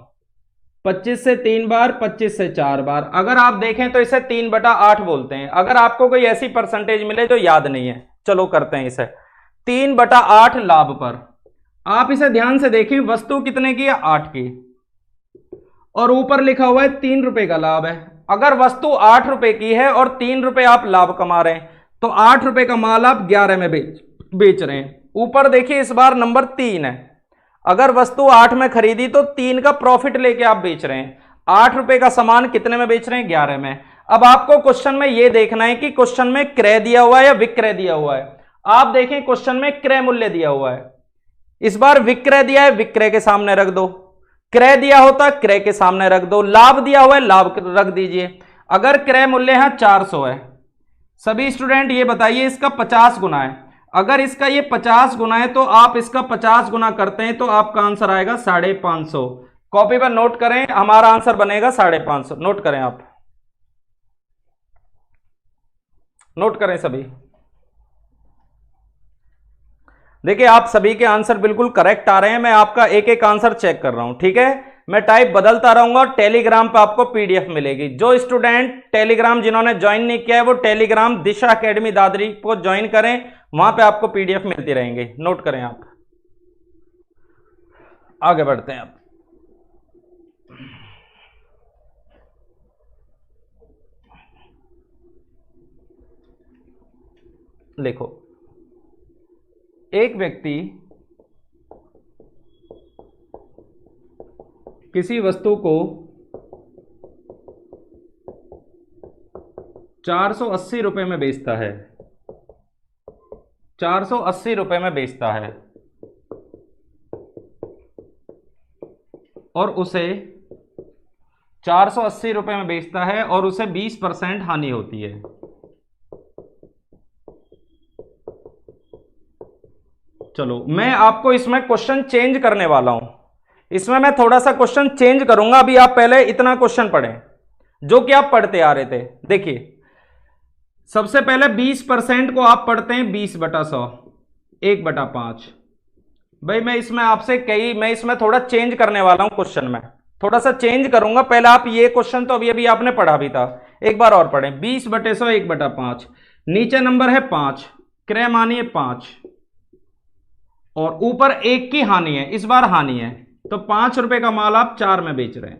25 से 3 बार, 25 से 4 बार, अगर आप देखें तो इसे 3/8 बोलते हैं। अगर आपको कोई ऐसी परसेंटेज मिले जो याद नहीं है, चलो करते हैं इसे। 3/8 लाभ पर, आप इसे ध्यान से देखें, वस्तु कितने की है 8 की, और ऊपर लिखा हुआ है 3 रुपए का लाभ है। अगर वस्तु 8 रुपए की है और 3 रुपए आप लाभ कमा रहे हैं, तो 8 रुपए का माल आप 11 में बेच रहे हैं। ऊपर देखिए इस बार नंबर 3 है, अगर वस्तु 8 में खरीदी तो 3 का प्रॉफिट लेके आप बेच रहे हैं। 8 रुपए का सामान कितने में बेच रहे हैं 11 में। अब आपको क्वेश्चन में यह देखना है कि क्वेश्चन में क्रय दिया हुआ है या विक्रय दिया हुआ है। आप देखें क्वेश्चन में क्रय मूल्य दिया हुआ है, इस बार विक्रय दिया है, विक्रय के सामने रख दो। क्रय दिया होता क्रय के सामने रख दो। लाभ दिया हुआ है, लाभ रख दीजिए। अगर क्रय मूल्य है 400 है, सभी स्टूडेंट ये बताइए इसका 50 गुना है। अगर इसका ये 50 गुना है तो आप इसका 50 गुना करते हैं तो आपका आंसर आएगा 550। कॉपी पर नोट करें, हमारा आंसर बनेगा 550। नोट करें, आप नोट करें सभी। देखिए आप सभी के आंसर बिल्कुल करेक्ट आ रहे हैं, मैं आपका एक एक आंसर चेक कर रहा हूं, ठीक है। मैं टाइप बदलता रहूंगा, टेलीग्राम पे आपको पीडीएफ मिलेगी। जो स्टूडेंट टेलीग्राम जिन्होंने ज्वाइन नहीं किया है वो टेलीग्राम दिशा एकेडमी दादरी को ज्वाइन करें, वहां पे आपको पीडीएफ मिलती रहेंगे। नोट करें, आप आगे बढ़ते हैं। आप देखो, एक व्यक्ति किसी वस्तु को 480 रुपए में बेचता है, 480 रुपए में बेचता है, और उसे 480 रुपए में बेचता है और उसे 20% हानि होती है। चलो मैं आपको इसमें क्वेश्चन चेंज करने वाला हूं, इसमें मैं थोड़ा सा क्वेश्चन चेंज करूंगा। अभी आप पहले इतना क्वेश्चन पढ़ें जो कि आप पढ़ते आ रहे थे। देखिए सबसे पहले 20% को आप पढ़ते हैं 20/100, 1/5। भाई मैं इसमें थोड़ा चेंज करने वाला हूं, क्वेश्चन में थोड़ा सा चेंज करूंगा। पहले आप ये क्वेश्चन तो अभी आपने पढ़ा भी था, एक बार और पढ़ें। 20/100 1/5, नीचे नंबर है 5, क्रय मानिए 5, और ऊपर 1 की हानि है, इस बार हानि है, तो 5 रुपए का माल आप 4 में बेच रहे हैं।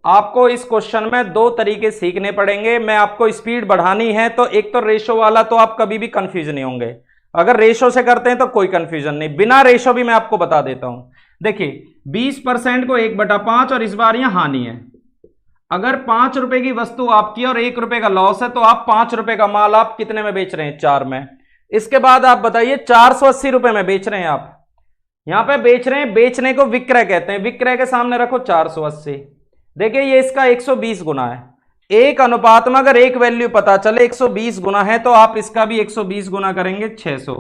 आपको इस क्वेश्चन में 2 तरीके सीखने पड़ेंगे। मैं आपको स्पीड बढ़ानी है तो एक तो रेशो वाला, तो आप कभी भी कंफ्यूज नहीं होंगे। अगर रेशो से करते हैं तो कोई कंफ्यूजन नहीं, बिना रेशो भी मैं आपको बता देता हूं। देखिए 20% को 1/5 और इस बार यहां हानि है। अगर 5 रुपए की वस्तु आपकी और 1 रुपए का लॉस है तो आप 5 रुपए का माल आप कितने में बेच रहे हैं? 4 में। इसके बाद आप बताइए 480 रुपए में बेच रहे हैं, आप यहां पे बेच रहे हैं, बेचने को विक्रय कहते हैं। विक्रय के सामने रखो 480। देखिए ये इसका 120 गुना है। एक अनुपात में अगर एक वैल्यू पता चले 120 गुना है तो आप इसका भी 120 गुना करेंगे 600,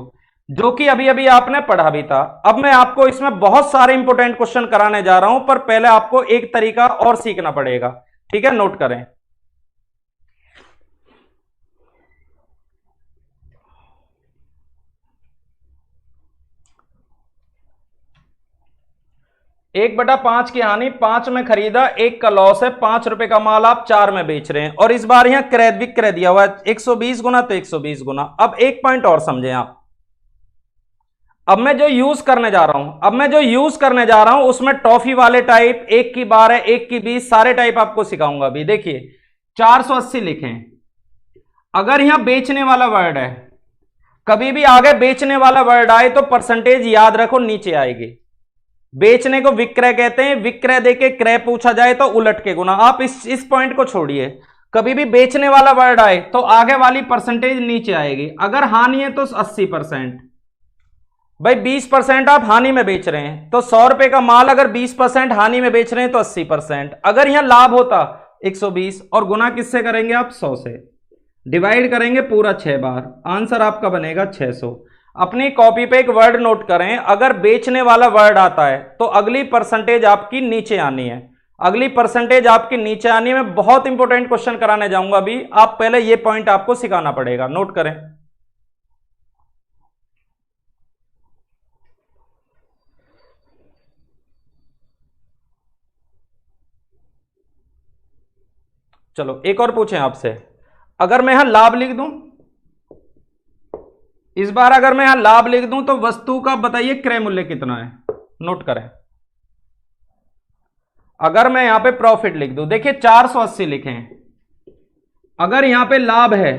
जो कि अभी अभी आपने पढ़ा भी था। अब मैं आपको इसमें बहुत सारे इंपोर्टेंट क्वेश्चन कराने जा रहा हूं, पर पहले आपको एक तरीका और सीखना पड़ेगा, ठीक है? नोट करें। एक बटा 5 की हानि, 5 में खरीदा, 1 का लॉस है, 5 रुपए का माल आप 4 में बेच रहे हैं, और इस बार यहां क्रय विक्रय दिया हुआ है 120 गुना, तो 120 गुना। अब एक पॉइंट और समझें आप। अब मैं जो यूज करने जा रहा हूं उसमें टॉफी वाले टाइप, 1 की 12, 1 की 20, सारे टाइप आपको सिखाऊंगा। अभी देखिए 480 लिखें। अगर यहां बेचने वाला वर्ड है, कभी भी आगे बेचने वाला वर्ड आए तो परसेंटेज याद रखो नीचे आएगी। बेचने को विक्रय कहते हैं, विक्रय देके क्रय पूछा जाए तो उलट के गुना। आप इस पॉइंट को छोड़िए, कभी भी बेचने वाला वर्ड आए तो आगे वाली परसेंटेज नीचे आएगी। अगर हानि है तो 80%, भाई 20% आप हानि में बेच रहे हैं तो 100 रुपए का माल अगर 20% हानि में बेच रहे हैं तो 80%। अगर यहां लाभ होता 120, और गुना किससे करेंगे आप? 100 से। डिवाइड करेंगे पूरा 6 बार, आंसर आपका बनेगा 600। अपनी कॉपी पे एक वर्ड नोट करें, अगर बेचने वाला वर्ड आता है तो अगली परसेंटेज आपकी नीचे आनी है, अगली परसेंटेज आपकी नीचे आनी है। मैं बहुत इंपॉर्टेंट क्वेश्चन कराने जाऊंगा अभी, आप पहले ये पॉइंट आपको सिखाना पड़ेगा। नोट करें। चलो एक और पूछें आपसे। अगर मैं यहां लाभ लिख दूं, इस बार अगर मैं यहां लाभ लिख दूं तो वस्तु का बताइए क्रय मूल्य कितना है? नोट करें। अगर मैं यहां पे प्रॉफिट लिख दूं, देखिए 480 लिखें। अगर यहां पे लाभ है,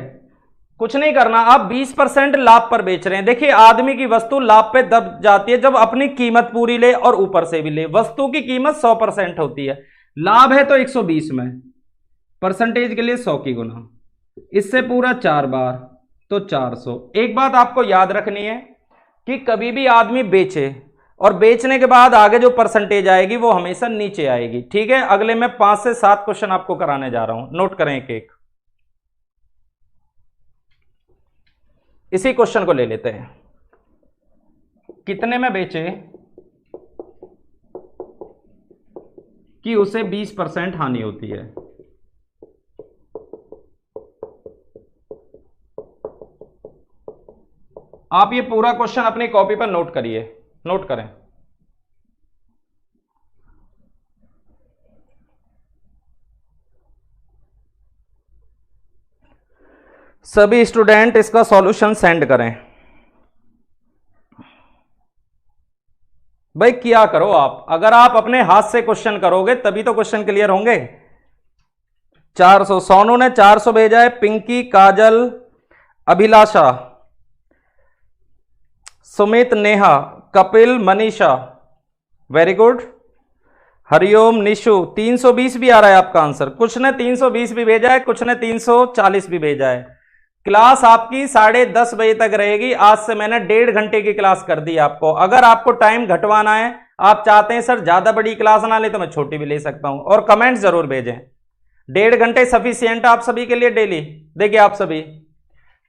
कुछ नहीं करना, आप 20% लाभ पर बेच रहे हैं। देखिए आदमी की वस्तु लाभ पे दब जाती है जब अपनी कीमत पूरी ले और ऊपर से भी ले। वस्तु की कीमत 100% होती है, लाभ है तो 120 में। परसेंटेज के लिए 100 की गुना, इससे पूरा 4 बार तो 400। एक बात आपको याद रखनी है कि कभी भी आदमी बेचे और बेचने के बाद आगे जो परसेंटेज आएगी वो हमेशा नीचे आएगी। ठीक है, अगले मैं 5 से 7 क्वेश्चन आपको कराने जा रहा हूं, नोट करें एक एक। इसी क्वेश्चन को ले लेते हैं, कितने में बेचे कि उसे 20% हानि होती है। आप ये पूरा क्वेश्चन अपनी कॉपी पर नोट करिए, नोट करें। सभी स्टूडेंट इसका सॉल्यूशन सेंड करें। भाई क्या करो आप, अगर आप अपने हाथ से क्वेश्चन करोगे तभी तो क्वेश्चन क्लियर होंगे। 400, सोनू ने 400 भेजा है, पिंकी, काजल, अभिलाषा, सुमित, नेहा, कपिल, मनीषा, वेरी गुड, हरिओम, निशु। 320 भी आ रहा है आपका आंसर, कुछ ने 320 भी भेजा है, कुछ ने 340 भी भेजा है। क्लास आपकी 10:30 बजे तक रहेगी। आज से मैंने 1.5 घंटे की क्लास कर दी आपको। अगर आपको टाइम घटवाना है, आप चाहते हैं सर ज्यादा बड़ी क्लास ना ले, तो मैं छोटी भी ले सकता हूं। और कमेंट जरूर भेजें। 1.5 घंटे सफिशियंट आप सभी के लिए डेली। देखिए आप सभी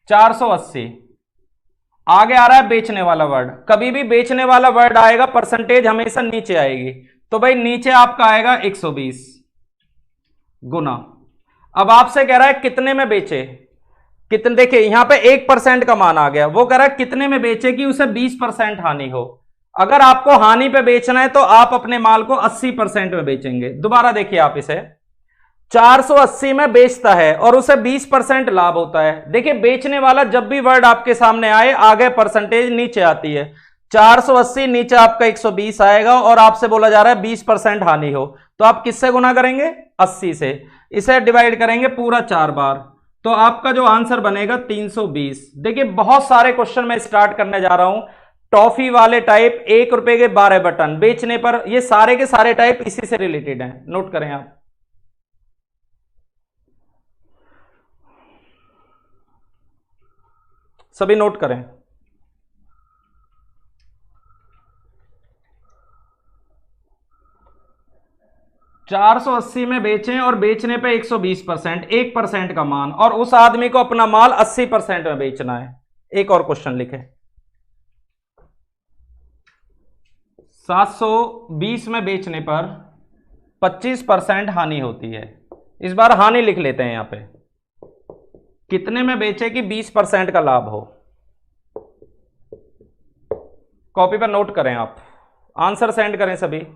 480 आगे आ रहा है बेचने वाला वर्ड। कभी भी बेचने वाला वर्ड आएगा परसेंटेज हमेशा नीचे आएगी, तो भाई नीचे आपका आएगा 120 गुना। अब आपसे कह रहा है कितने में बेचे, कितने, देखिए यहां पे 1% का मान आ गया। वो कह रहा है कितने में बेचे कि उसे 20% हानि हो। अगर आपको हानि पे बेचना है तो आप अपने माल को 80% में बेचेंगे। दोबारा देखिए आप इसे 480 में बेचता है और उसे 20% लाभ होता है। देखिए बेचने वाला जब भी वर्ड आपके सामने आए आगे परसेंटेज नीचे आती है। 480 नीचे आपका 120 आएगा और आपसे बोला जा रहा है 20% हानि हो, तो आप किससे गुना करेंगे, 80 से। इसे डिवाइड करेंगे पूरा 4 बार, तो आपका जो आंसर बनेगा 320। देखिए बहुत सारे क्वेश्चन मैं स्टार्ट करने जा रहा हूं, टॉफी वाले टाइप, 1 रुपए के 12 बटन बेचने पर, ये सारे के सारे टाइप इसी से रिलेटेड हैं। नोट करें आप। सभी नोट करें। $480 में बेचें और बेचने पे 120%, 1% का मान, और उस आदमी को अपना माल 80% में बेचना है। एक और क्वेश्चन लिखें, 720 में बेचने पर 25% हानि होती है। इस बार हानि लिख लेते हैं यहां पे, कितने में बेचे कि 20% का लाभ हो। कॉपी पर नोट करें आप, आंसर सेंड करें सभी।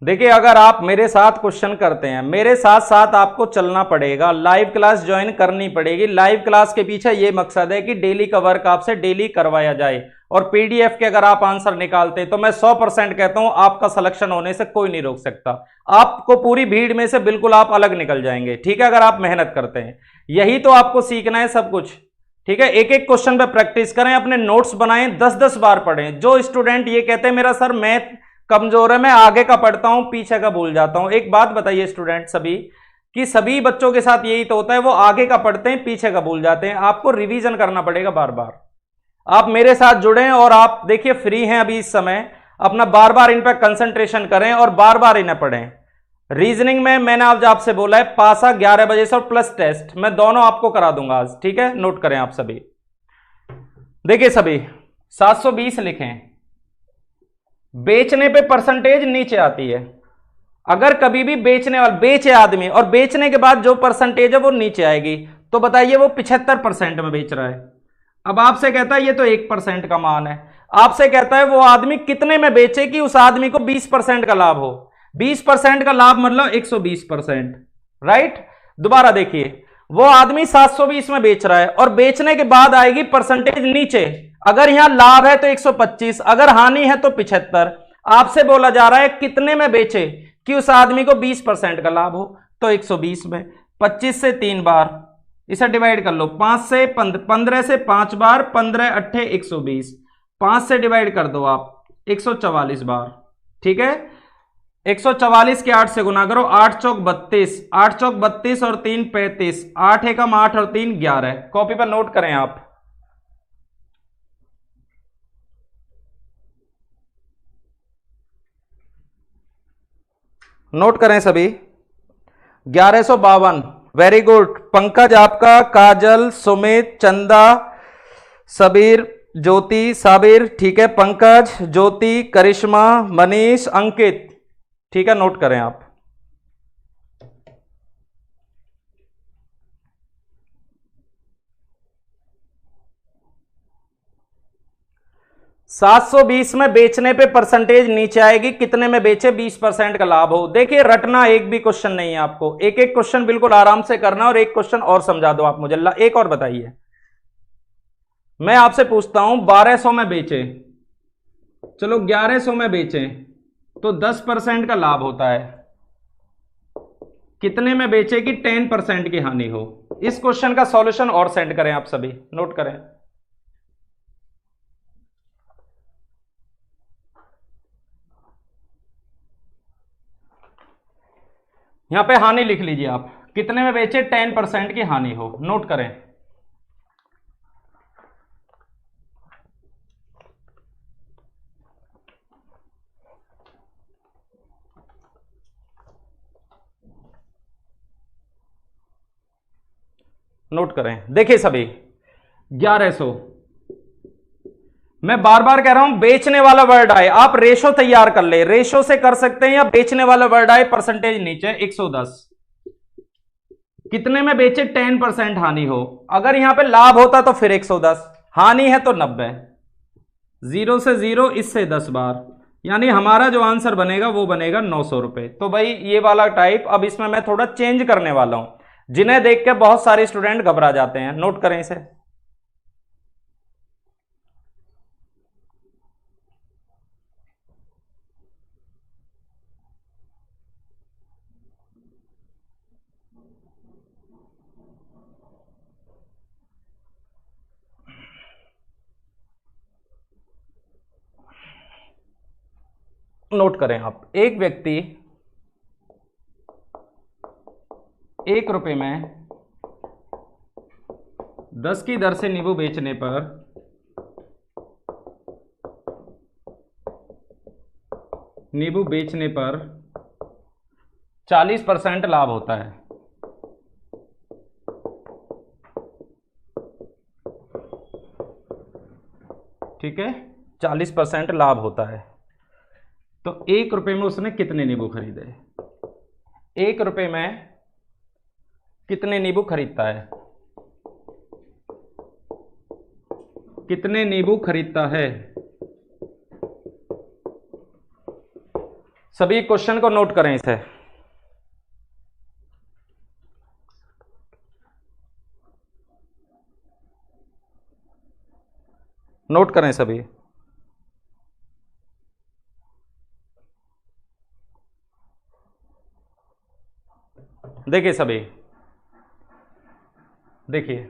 देखिए अगर आप मेरे साथ क्वेश्चन करते हैं, मेरे साथ साथ आपको चलना पड़ेगा, लाइव क्लास ज्वाइन करनी पड़ेगी। लाइव क्लास के पीछे ये मकसद है कि डेली का वर्क आपसे डेली करवाया जाए, और पीडीएफ के अगर आप आंसर निकालते तो मैं 100% कहता हूं आपका सिलेक्शन होने से कोई नहीं रोक सकता। आपको पूरी भीड़ में से बिल्कुल आप अलग निकल जाएंगे, ठीक है, अगर आप मेहनत करते हैं। यही तो आपको सीखना है सब कुछ, ठीक है। एक एक क्वेश्चन पे प्रैक्टिस करें, अपने नोट्स बनाएं, 10-10 बार पढ़ें। जो स्टूडेंट ये कहते हैं मेरा सर मैथ कमजोर है, मैं आगे का पढ़ता हूं पीछे का भूल जाता हूं, एक बात बताइए स्टूडेंट सभी, कि सभी बच्चों के साथ यही तो होता है, वो आगे का पढ़ते हैं पीछे का भूल जाते हैं। आपको रिवीजन करना पड़ेगा बार बार। आप मेरे साथ जुड़ें और आप देखिए फ्री हैं अभी इस समय, अपना बार बार इन पर कंसंट्रेशन करें और बार बार इन्हें पढ़ें। रीजनिंग में मैंने आज आपसे बोला है पासा 11 बजे से और प्लस टेस्ट मैं दोनों आपको करा दूंगा आज, ठीक है। नोट करें आप सभी। देखिए सभी 720 लिखें, बेचने पे परसेंटेज नीचे आती है। अगर कभी भी बेचने वाला बेचे आदमी और बेचने के बाद जो परसेंटेज है वो नीचे आएगी, तो बताइए वो 75% में बेच रहा है। अब आपसे कहता है ये तो 1% का मान है, आपसे कहता है वो आदमी कितने में बेचे कि उस आदमी को 20% का लाभ हो। 20% का लाभ मतलब 120%, राइट। दोबारा देखिए, वो आदमी 720 में बेच रहा है और बेचने के बाद आएगी परसेंटेज नीचे। अगर यहां लाभ है तो 125, अगर हानि है तो 75। आपसे बोला जा रहा है कितने में बेचे कि उस आदमी को 20% का लाभ हो, तो 120 में। 25 से 3 बार, इसे डिवाइड कर लो। 5 से 15 से 5 बार, 15 अट्ठे 120। 5 से डिवाइड कर दो आप, 144 बार। ठीक है, 144 के 8 से गुना करो, 8 चौक 32, 8 चौक 32 और 3 35, 8 एकम 8 और 3 11। कॉपी पर नोट करें आप। नोट करें सभी। 1152। वेरी गुड पंकज आपका, काजल, सुमित, चंदा, सबीर, ज्योति, साबिर। ठीक है, पंकज, ज्योति, करिश्मा, मनीष, अंकित। ठीक है, नोट करें आप। $720 में बेचने पे परसेंटेज नीचे आएगी, कितने में बेचे 20% का लाभ हो। देखिए रटना एक भी क्वेश्चन नहीं है आपको, एक एक क्वेश्चन बिल्कुल आराम से करना। और एक क्वेश्चन और समझा दो आप मुझे, एक और बताइए। मैं आपसे पूछता हूं 1200 में बेचे, चलो 1100 में बेचे तो 10% का लाभ होता है, कितने में बेचे कि 10% की हानि हो। इस क्वेश्चन का सॉल्यूशन और सेंड करें आप सभी, नोट करें। यहां पे हानि लिख लीजिए आप, कितने में बेचे 10% की हानि हो, नोट करें। नोट करें। देखिए सभी 1100, मैं बार बार कह रहा हूं बेचने वाला वर्ड आए, आप रेशो तैयार कर ले, रेशो से कर सकते हैं, या बेचने वाला वर्ड आए परसेंटेज नीचे 110। कितने में बेचे 10% हानि हो, अगर यहां पे लाभ होता तो फिर 110, हानि है तो 90। 0 से 0, इससे 10 बार, यानी हमारा जो आंसर बनेगा वो बनेगा 900 रुपए। तो भाई ये वाला टाइप, अब इसमें मैं थोड़ा चेंज करने वाला हूं, जिन्हें देख के बहुत सारे स्टूडेंट घबरा जाते हैं। नोट करें इसे। नोट करें आप, एक व्यक्ति 1 रुपए में 10 की दर से नींबू बेचने पर 40% लाभ होता है। ठीक है, 40% लाभ होता है। तो 1 रुपए में उसने कितने नींबू खरीदे, 1 रुपए में कितने नींबू खरीदता है, कितने नींबू खरीदता है। सभी क्वेश्चन को नोट करें इसे। नोट करें सभी। देखिए सभी, देखिए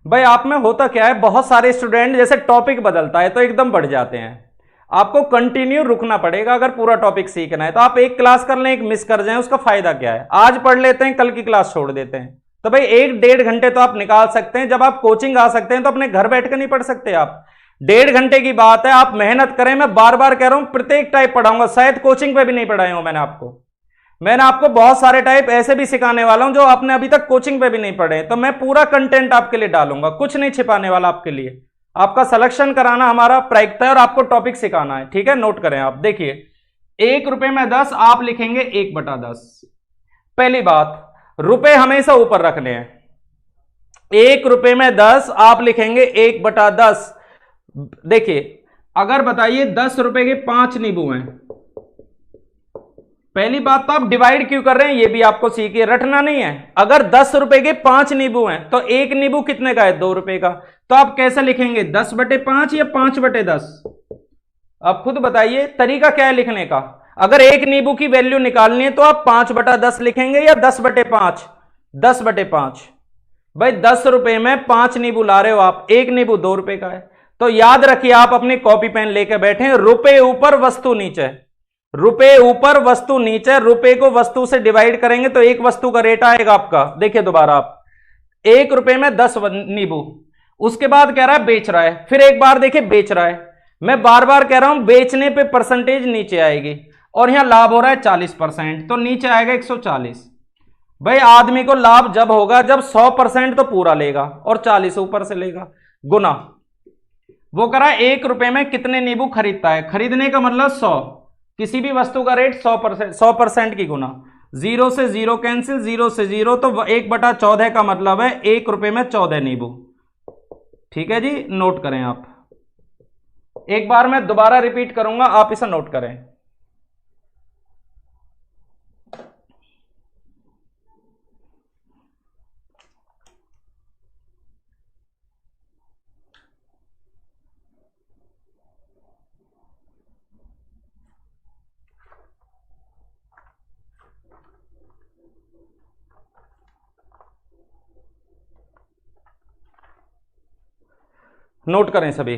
भाई आप में होता क्या है, बहुत सारे स्टूडेंट जैसे टॉपिक बदलता है तो एकदम बढ़ जाते हैं। आपको कंटिन्यू रुकना पड़ेगा अगर पूरा टॉपिक सीखना है। तो आप एक क्लास कर लें, एक मिस कर जाएं, उसका फायदा क्या है। आज पढ़ लेते हैं, कल की क्लास छोड़ देते हैं। तो भाई 1-1.5 घंटे तो आप निकाल सकते हैं। जब आप कोचिंग आ सकते हैं तो अपने घर बैठ कर नहीं पढ़ सकते आप। 1.5 घंटे की बात है, आप मेहनत करें। मैं बार बार कह रहा हूं प्रत्येक टाइप पढ़ाऊंगा, शायद कोचिंग पे भी नहीं पढ़ाया हूं मैंने आपको बहुत सारे टाइप ऐसे भी सिखाने वाला हूं जो आपने अभी तक कोचिंग पे भी नहीं पढ़े। तो मैं पूरा कंटेंट आपके लिए डालूंगा, कुछ नहीं छिपाने वाला आपके लिए। आपका सिलेक्शन कराना हमारा प्रायिकता है और आपको टॉपिक सिखाना है। ठीक है, नोट करें आप। देखिए 1 रुपए में 10, आप लिखेंगे 1/10। पहली बात, रुपए हमेशा ऊपर रखने हैं। 1 रुपए में 10, आप लिखेंगे 1/10। देखिए अगर बताइए 10 रुपए के 5 नींबू हैं, पहली बात तो आप डिवाइड क्यों कर रहे हैं ये भी आपको सीखिए, रटना नहीं है। अगर 10 रुपए के 5 नींबू हैं तो एक नींबू कितने का है? 2 रुपए का। तो आप कैसे लिखेंगे? 10/5 या 5/10? आप खुद बताइए तरीका क्या है लिखने का। अगर एक नींबू की वैल्यू निकालनी है तो आप 5/10 लिखेंगे या 10/5? 10/5। भाई 10 रुपए में 5 नींबू ला रहे हो आप, एक नींबू 2 रुपए का है। तो याद रखिए, आप अपनी कॉपी पेन लेके बैठे, रुपए ऊपर वस्तु नीचे, रुपए ऊपर वस्तु नीचे। रुपए को वस्तु से डिवाइड करेंगे तो एक वस्तु का रेट आएगा आपका। देखिए दोबारा, आप 1 रुपए में 10 नींबू, उसके बाद कह रहा है बेच रहा है, फिर एक बार देखिए बेच रहा है। मैं बार बार कह रहा हूं बेचने पे परसेंटेज नीचे आएगी, और यहां लाभ हो रहा है 40%, तो नीचे आएगा 140। भाई आदमी को लाभ जब होगा जब 100% तो पूरा लेगा और 40 ऊपर से लेगा। गुना, वो करा 1 रुपए में कितने नींबू खरीदता है, खरीदने का मतलब 100, किसी भी वस्तु का रेट 100%, 100% की गुना। 0 से 0 कैंसिल, 0 से 0, तो 1/14 का मतलब है 1 रुपए में 14 नींबू। ठीक है जी, नोट करें आप। एक बार मैं दोबारा रिपीट करूंगा, आप इसे नोट करें। नोट करें सभी।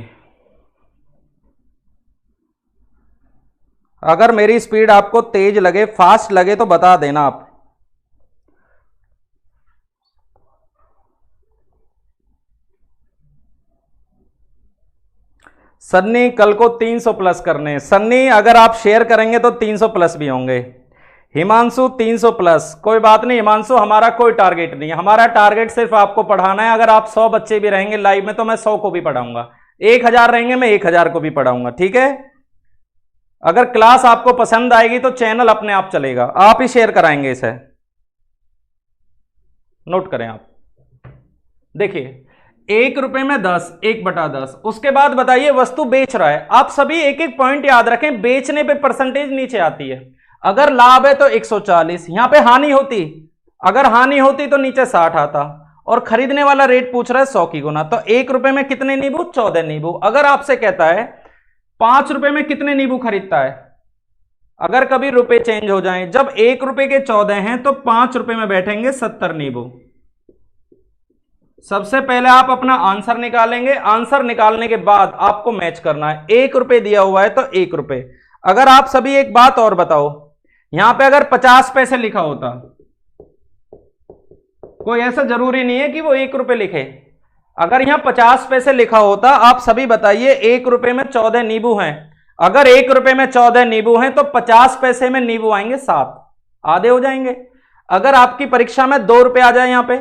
अगर मेरी स्पीड आपको तेज लगे, फास्ट लगे तो बता देना आप। सन्नी कल को 300 प्लस करने। सन्नी अगर आप शेयर करेंगे तो 300 प्लस भी होंगे। हिमांशु 300 प्लस, कोई बात नहीं हिमांशु, हमारा कोई टारगेट नहीं है, हमारा टारगेट सिर्फ आपको पढ़ाना है। अगर आप 100 बच्चे भी रहेंगे लाइव में तो मैं 100 को भी पढ़ाऊंगा, 1000 रहेंगे मैं 1000 को भी पढ़ाऊंगा। ठीक है, अगर क्लास आपको पसंद आएगी तो चैनल अपने आप चलेगा, आप ही शेयर कराएंगे इसे। नोट करें आप, देखिए 1 रुपए में 10, 1/10। उसके बाद बताइए वस्तु बेच रहा है। आप सभी एक एक पॉइंट याद रखें, बेचने पे परसेंटेज नीचे आती है। अगर लाभ है तो 140, यहां पे हानि होती, अगर हानि होती तो नीचे 60 आता, और खरीदने वाला रेट पूछ रहा है 100 की गुना। तो 1 रुपए में कितने नींबू? 14 नींबू। अगर आपसे कहता है 5 रुपए में कितने नींबू खरीदता है, अगर कभी रुपए चेंज हो जाएं, जब 1 रुपए के 14 हैं तो 5 रुपए में बैठेंगे 70 नींबू। सबसे पहले आप अपना आंसर निकालेंगे, आंसर निकालने के बाद आपको मैच करना है। 1 रुपए दिया हुआ है तो 1 रुपए। अगर आप सभी एक बात और बताओ, यहां पे अगर 50 पैसे लिखा होता, कोई ऐसा जरूरी नहीं है कि वो 1 रुपए लिखे, अगर यहां 50 पैसे लिखा होता, आप सभी बताइए 1 रुपए में 14 नींबू हैं। अगर 1 रुपए में 14 नींबू हैं तो 50 पैसे में नींबू आएंगे 7, आधे हो जाएंगे। अगर आपकी परीक्षा में 2 रुपए आ जाए यहां पे,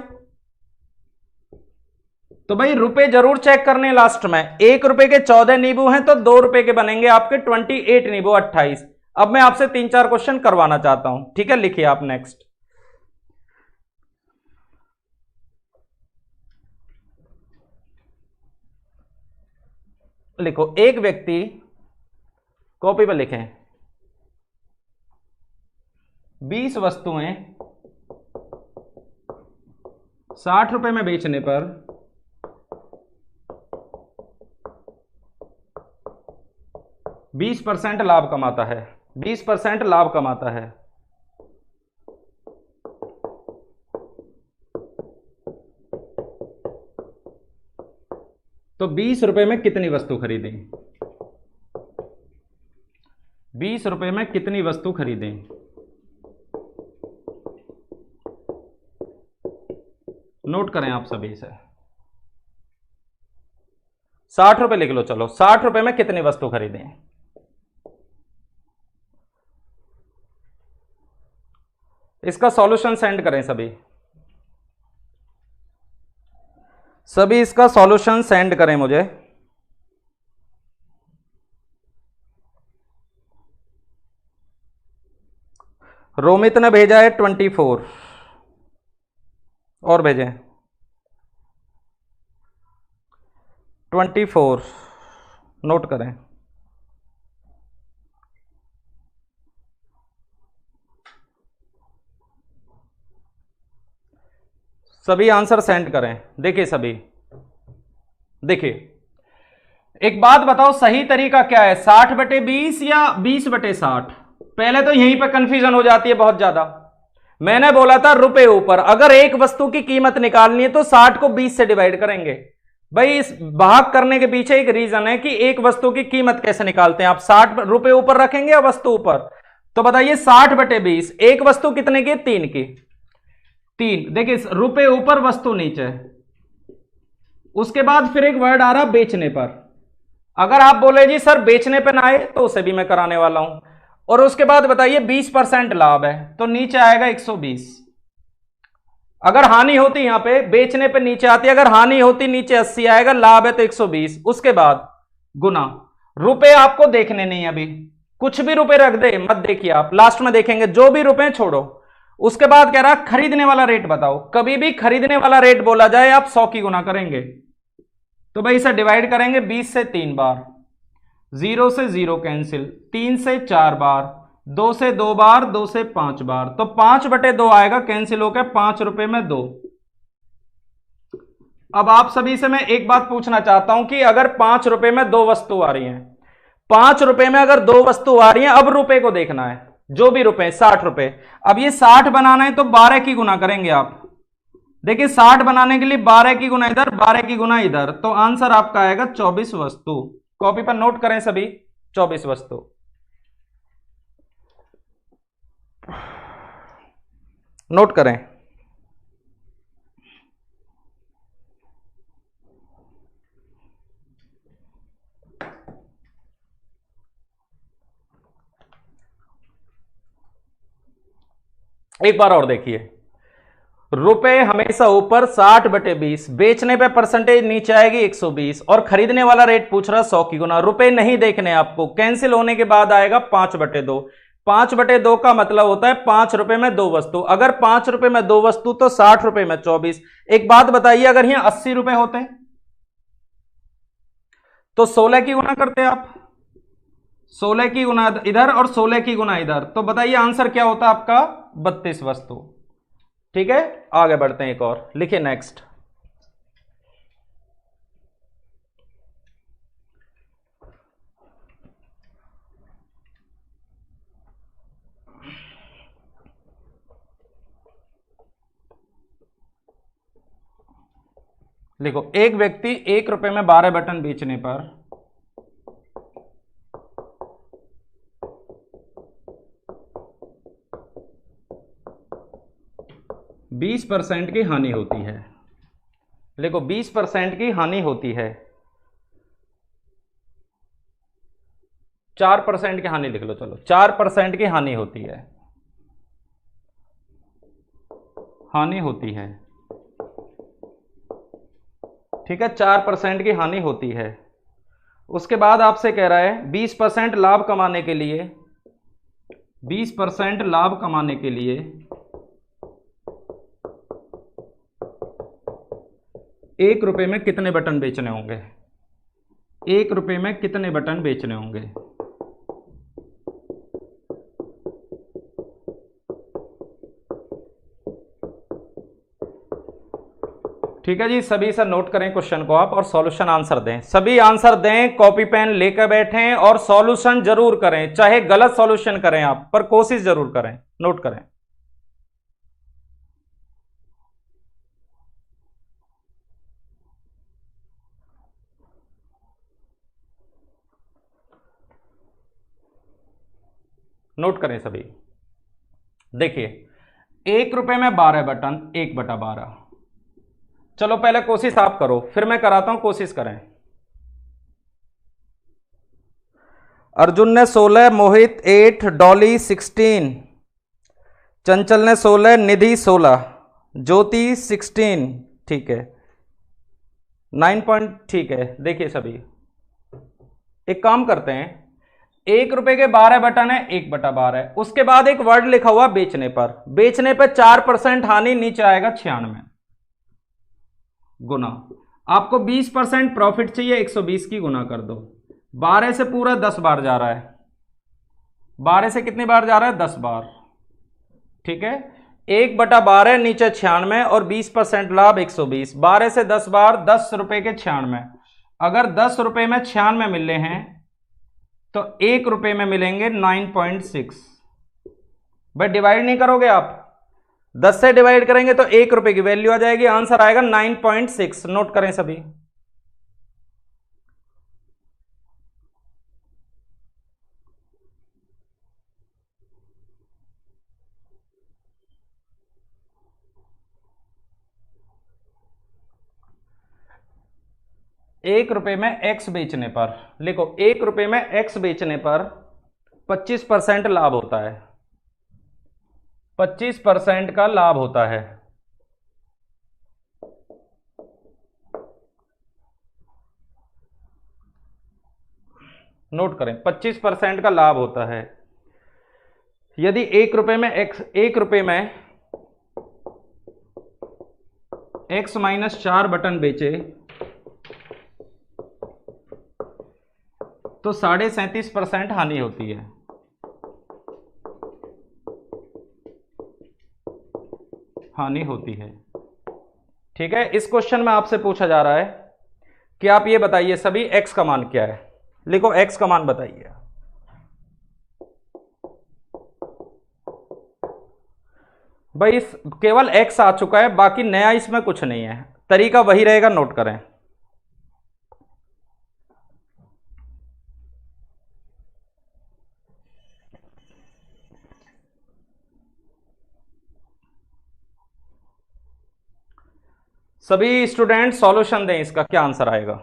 तो भाई रुपए जरूर चेक करने लास्ट में। 1 रुपए के 14 नींबू हैं तो 2 रुपए के बनेंगे आपके 28 नींबू, 28। अब मैं आपसे 3-4 क्वेश्चन करवाना चाहता हूं, ठीक है, लिखिए आप नेक्स्ट। लिखो, एक व्यक्ति, कॉपी पर लिखें, 20 वस्तुएं 60 रुपए में बेचने पर 20% लाभ कमाता है, 20% लाभ कमाता है। तो 20 रुपए में कितनी वस्तु खरीदें? 20 रुपए में कितनी वस्तु खरीदें? नोट करें आप सभी इसे। 60 रुपए लिख लो, चलो 60 रुपए में कितनी वस्तु खरीदें? इसका सॉल्यूशन सेंड करें सभी, सभी इसका सॉल्यूशन सेंड करें मुझे। रोमित ने भेजा है 24, और भेजें 24, नोट करें। सभी आंसर सेंड करें। देखिए सभी, देखिए एक बात बताओ, सही तरीका क्या है, 60/20 या 20/60? पहले तो यहीं पर कंफ्यूजन हो जाती है बहुत ज्यादा। मैंने बोला था रुपए ऊपर, अगर एक वस्तु की कीमत निकालनी है तो 60 को 20 से डिवाइड करेंगे। भाई इस भाग करने के पीछे एक रीजन है कि एक वस्तु की कीमत कैसे निकालते हैं आप, 60 रुपए ऊपर रखेंगे या वस्तु ऊपर? तो बताइए 60/20, एक वस्तु कितने की? 3 की। 3, देखिए रुपए ऊपर वस्तु नीचे, उसके बाद फिर एक वर्ड आ रहा बेचने पर। अगर आप बोले जी सर बेचने पे ना आए तो उसे भी मैं कराने वाला हूं। और उसके बाद बताइए 20% लाभ है तो नीचे आएगा 120। अगर हानि होती यहां पे बेचने पे नीचे आती, अगर हानि होती नीचे 80 आएगा, लाभ है तो 120। उसके बाद गुना, रुपए आपको देखने नहीं, अभी कुछ भी रुपए रख दे मत देखिए आप, लास्ट में देखेंगे, जो भी रुपए छोड़ो। उसके बाद कह रहा खरीदने वाला रेट बताओ। कभी भी खरीदने वाला रेट बोला जाए आप 100 की गुना करेंगे, तो भाई इसे डिवाइड करेंगे 20 से 3 बार, 0 से 0 कैंसिल, 3 से 4 बार, 2 से 2 बार, 2 से 5 बार, तो 5/2 आएगा, कैंसिल होकर 5 रुपए में 2। अब आप सभी से मैं एक बात पूछना चाहता हूं कि अगर 5 रुपए में 2 वस्तु आ रही हैं, 5 रुपए में अगर 2 वस्तु आ रही हैं, अब रुपए को देखना है, जो भी रुपए 60 रुपए। अब ये 60 बनाना है तो 12 की गुना करेंगे आप। देखिए 60 बनाने के लिए 12 की गुना इधर, 12 की गुना इधर, तो आंसर आपका आएगा 24 वस्तु। कॉपी पर नोट करें सभी, 24 वस्तु। नोट करें। एक बार और देखिए, रुपए हमेशा ऊपर 60/20, बेचने पे परसेंटेज नीचे आएगी 120, और खरीदने वाला रेट पूछ रहा 100 की गुना। रुपए नहीं देखने आपको, कैंसिल होने के बाद आएगा 5/2। 5/2 का मतलब होता है 5 रुपए में 2 वस्तु। अगर 5 रुपए में 2 वस्तु तो 60 रुपए में 24। एक बात बताइए, अगर यहां 80 रुपए होते तो 16 की गुना करते आप, 16 की गुना इधर और 16 की गुना इधर, तो बताइए आंसर क्या होता आपका? 32 वस्तु। ठीक है, आगे बढ़ते हैं। एक और लिखिए, नेक्स्ट। देखो, एक व्यक्ति 1 रुपए में 12 बटन बेचने पर 20% की हानि होती है। देखो 20% की हानि होती है, 4% की हानि लिख लो, चलो 4% की हानि होती है, हानि होती है। ठीक है, 4% की हानि होती है। उसके बाद आपसे कह रहा है 20% लाभ कमाने के लिए, 20% लाभ कमाने के लिए 1 रुपए में कितने बटन बेचने होंगे? 1 रुपए में कितने बटन बेचने होंगे? ठीक है जी, सभी से नोट करें क्वेश्चन को आप और सॉल्यूशन आंसर दें। सभी आंसर दें, कॉपी पेन लेकर बैठें और सॉल्यूशन जरूर करें, चाहे गलत सॉल्यूशन करें आप, पर कोशिश जरूर करें। नोट करें। नोट करें सभी। देखिए 1 रुपए में 12 बटन, 1/12। चलो पहले कोशिश आप करो, फिर मैं कराता हूं, कोशिश करें। अर्जुन ने 16, मोहित 8, डॉली 16, चंचल ने 16, निधि 16, ज्योति 16। ठीक है, 9 पॉइंट। ठीक है, देखिए सभी एक काम करते हैं, 1 रुपए के 12 बटन है, 1/12। उसके बाद एक वर्ड लिखा हुआ बेचने पर, बेचने पर 4% हानि, नीचे आएगा 96 गुना। आपको 20% प्रॉफिट चाहिए, 120 की गुना कर दो। 12 से पूरा 10 बार जा रहा है, 12 से कितनी बार जा रहा है? 10 बार। ठीक है, 1/12 नीचे 96 और 20% लाभ 120। 12 से 10 बार 10 रुपए के 96। अगर 10 रुपए में 96 मिले हैं तो 1 रुपए में मिलेंगे 9.6। भाई डिवाइड नहीं करोगे आप, 10 से डिवाइड करेंगे तो 1 रुपए की वैल्यू आ जाएगी, आंसर आएगा 9.6। नोट करें सभी। एक रुपए में एक्स बेचने पर, लिखो 1 रुपए में एक्स बेचने पर 25% लाभ होता है। 25% का लाभ होता है। नोट करें, 25% का लाभ होता है। यदि 1 रुपए में एक्स -4 बटन बेचे तो 37.5% हानि होती है। ठीक है, इस क्वेश्चन में आपसे पूछा जा रहा है कि आप ये बताइए सभी एक्स का मान क्या है। लिखो एक्स का मान बताइए। भाई केवल एक्स आ चुका है, बाकी नया इसमें कुछ नहीं है, तरीका वही रहेगा, नोट करें। सभी स्टूडेंट सॉल्यूशन दें, इसका क्या आंसर आएगा।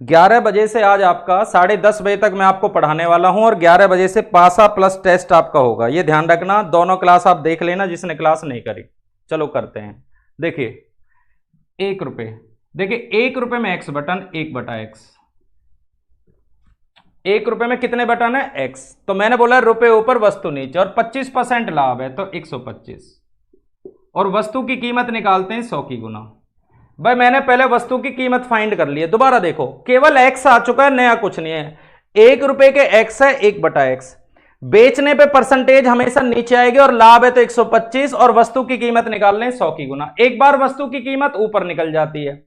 ग्यारह बजे से आज आपका 10:30 बजे तक मैं आपको पढ़ाने वाला हूं और 11 बजे से पासा प्लस टेस्ट आपका होगा, ये ध्यान रखना। दोनों क्लास आप देख लेना जिसने क्लास नहीं करी। चलो करते हैं। देखिए 1 रुपए, देखिए 1 रुपए में एक्स बटन 1/x। 1 रुपए में कितने बटन है, एक्स। तो मैंने बोला रुपए ऊपर वस्तु नीचे और 25% लाभ है तो 125 और वस्तु की कीमत निकालते हैं 100 की गुना। भाई मैंने पहले वस्तु की कीमत फाइंड कर ली है, दोबारा देखो केवल एक्स आ चुका है, नया कुछ नहीं है। 1 रुपए के एक्स है 1/x। बेचने पे परसेंटेज हमेशा नीचे आएगी और लाभ है तो 125 और वस्तु की कीमत निकाल लें 100 की गुना। एक बार वस्तु की कीमत ऊपर निकल जाती है।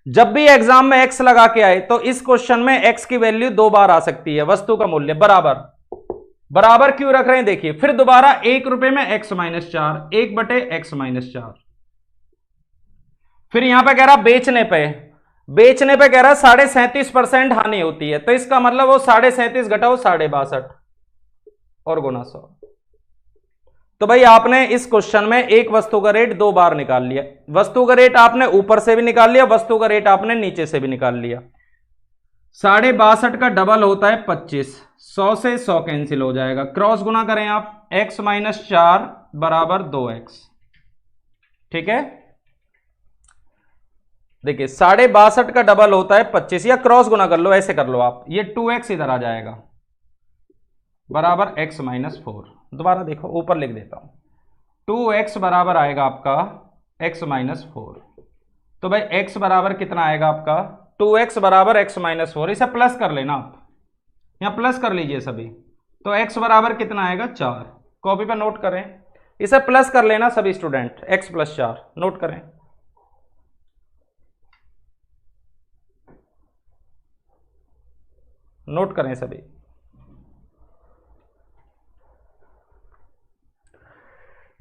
जब भी एग्जाम में एक्स लगा के आए तो इस क्वेश्चन में एक्स की वैल्यू 2 बार आ सकती है। वस्तु का मूल्य बराबर क्यों रख रहे हैं, देखिए फिर दोबारा 1 रुपए में x -4 1/x -4। फिर यहां पे कह रहा बेचने पे कह रहा 37.5% हानि होती है, तो इसका मतलब वो 37.5 घटाओ 62.5 और गुना 100। तो भाई आपने इस क्वेश्चन में एक वस्तु का रेट 2 बार निकाल लिया। वस्तु का रेट आपने ऊपर से भी निकाल लिया, वस्तु का रेट आपने नीचे से भी निकाल लिया। 62.5 का डबल होता है 25। 100 से 100 कैंसिल हो जाएगा, क्रॉस गुना करें आप, x -4 बराबर 2x। ठीक है, देखिए 62.5 का डबल होता है 25, या क्रॉस गुना कर लो, ऐसे कर लो आप, ये 2x इधर आ जाएगा बराबर x -4। दोबारा देखो ऊपर लिख देता हूं, 2x बराबर आएगा आपका x -4। तो भाई x बराबर कितना आएगा आपका, 2x बराबर x -4। इसे प्लस कर लेना आप, यहां प्लस कर लीजिए सभी। तो x बराबर कितना आएगा 4। कॉपी पे नोट करें, इसे प्लस कर लेना सभी स्टूडेंट, x + 4 नोट करें। नोट करें सभी।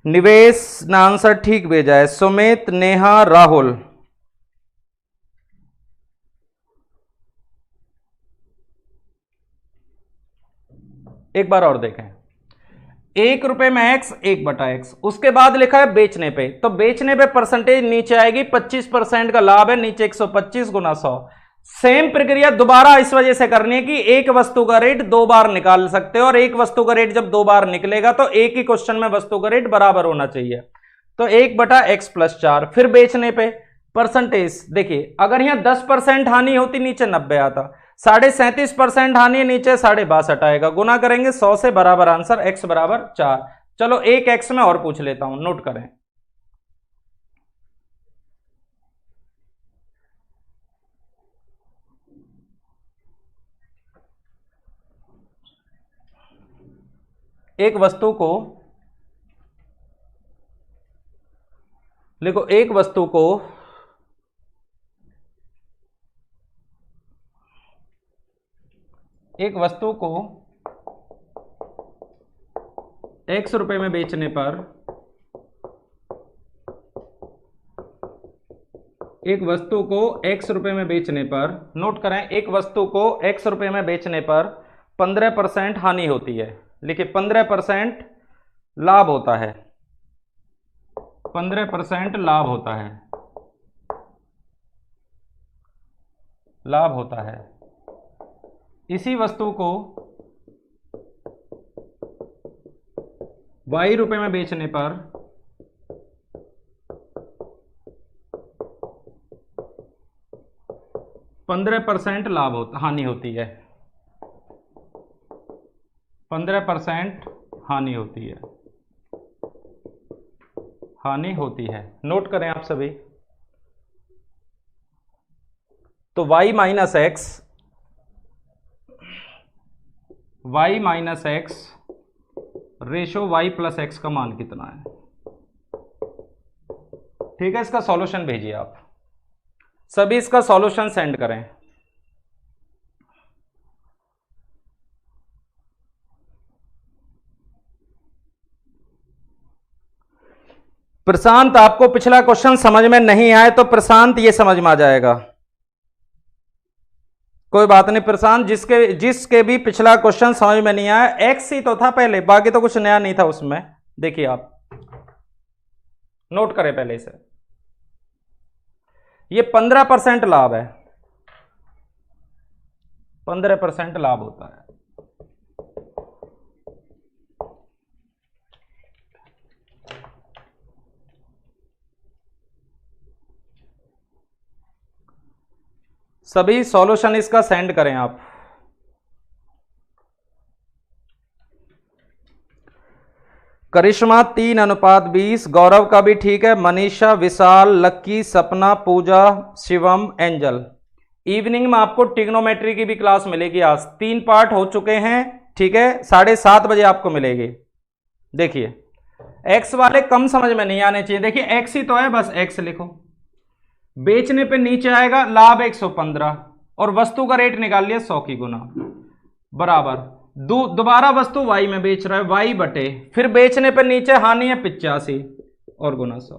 निवेश ने आंसर ठीक भेजा है, सुमित, नेहा, राहुल। एक बार और देखें, 1 रुपए में x 1/x, उसके बाद लिखा है बेचने पे, तो बेचने पे परसेंटेज नीचे आएगी, 25% का लाभ है, नीचे 125 गुना 100। सेम प्रक्रिया दोबारा इस वजह से करनी है कि एक वस्तु का रेट 2 बार निकाल सकते हो और एक वस्तु का रेट जब 2 बार निकलेगा तो एक ही क्वेश्चन में वस्तु का रेट बराबर होना चाहिए। तो 1/x + 4। फिर बेचने पे परसेंटेज, देखिए अगर यहां 10% हानि होती नीचे 90 आता, 37.5% हानि नीचे 62.5 आएगा, गुना करेंगे 100 से, बराबर आंसर x बराबर 4। चलो एक x में और पूछ लेता हूं, नोट करें। एक वस्तु को लिखो, एक वस्तु को X रुपए में बेचने पर, एक वस्तु को X रुपए में बेचने पर, नोट करें, एक वस्तु को X रुपए में बेचने पर 15% हानि होती है। लिखिए 15% लाभ होता है, 15% लाभ होता है, लाभ होता है। इसी वस्तु को Y रुपए में बेचने पर 15% हानि होती है, 15% हानि होती है, हानि होती है। नोट करें आप सभी। तो y minus x ratio y plus x का मान कितना है? ठीक है, इसका सॉल्यूशन भेजिए आप सभी, इसका सॉल्यूशन सेंड करें। प्रशांत, आपको पिछला क्वेश्चन समझ में नहीं आए तो प्रशांत ये समझ में आ जाएगा, कोई बात नहीं। प्रशांत, जिसके भी पिछला क्वेश्चन समझ में नहीं आया, एक्स ही तो था पहले, बाकी तो कुछ नया नहीं था उसमें। देखिए आप नोट करें पहले इसे, ये 15% लाभ है, 15% लाभ होता है। सभी सॉल्यूशन इसका सेंड करें आप। करिश्मा 3:20, गौरव का भी ठीक है, मनीषा, विशाल, लक्की, सपना, पूजा, शिवम, एंजल। इवनिंग में आपको ट्रिग्नोमेट्री की भी क्लास मिलेगी। आज 3 पार्ट हो चुके हैं, ठीक है, 7:30 बजे आपको मिलेगी। देखिए एक्स वाले कम समझ में नहीं आने चाहिए। देखिए एक्स ही तो है, बस एक्स लिखो, बेचने पे नीचे आएगा लाभ 115 और वस्तु का रेट निकाल लिया 100 की गुना, बराबर दोबारा वस्तु y में बेच रहा है, y बटे फिर बेचने पे नीचे हानि है 85 और गुना 100।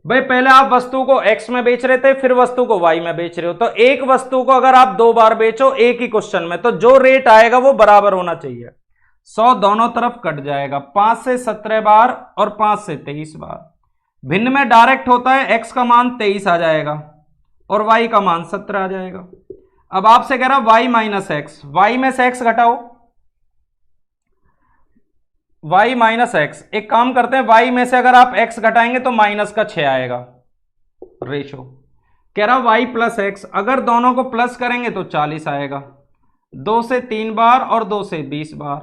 भाई पहले आप वस्तु को x में बेच रहे थे, फिर वस्तु को y में बेच रहे हो, तो एक वस्तु को अगर आप 2 बार बेचो एक ही क्वेश्चन में, तो जो रेट आएगा वो बराबर होना चाहिए। 100 दोनों तरफ कट जाएगा, 5 से 17 बार और 5 से 23 बार। भिन्न में डायरेक्ट होता है, x का मान 23 आ जाएगा और y का मान 17 आ जाएगा। अब आपसे कह रहा y माइनस एक्स, y में से x घटाओ, y माइनस एक्स, एक काम करते हैं, y में से अगर आप x घटाएंगे तो माइनस का 6 आएगा रेशो। कह रहा y प्लस एक्स, अगर दोनों को प्लस करेंगे तो 40 आएगा, 2 से 3 बार और 2 से 20 बार,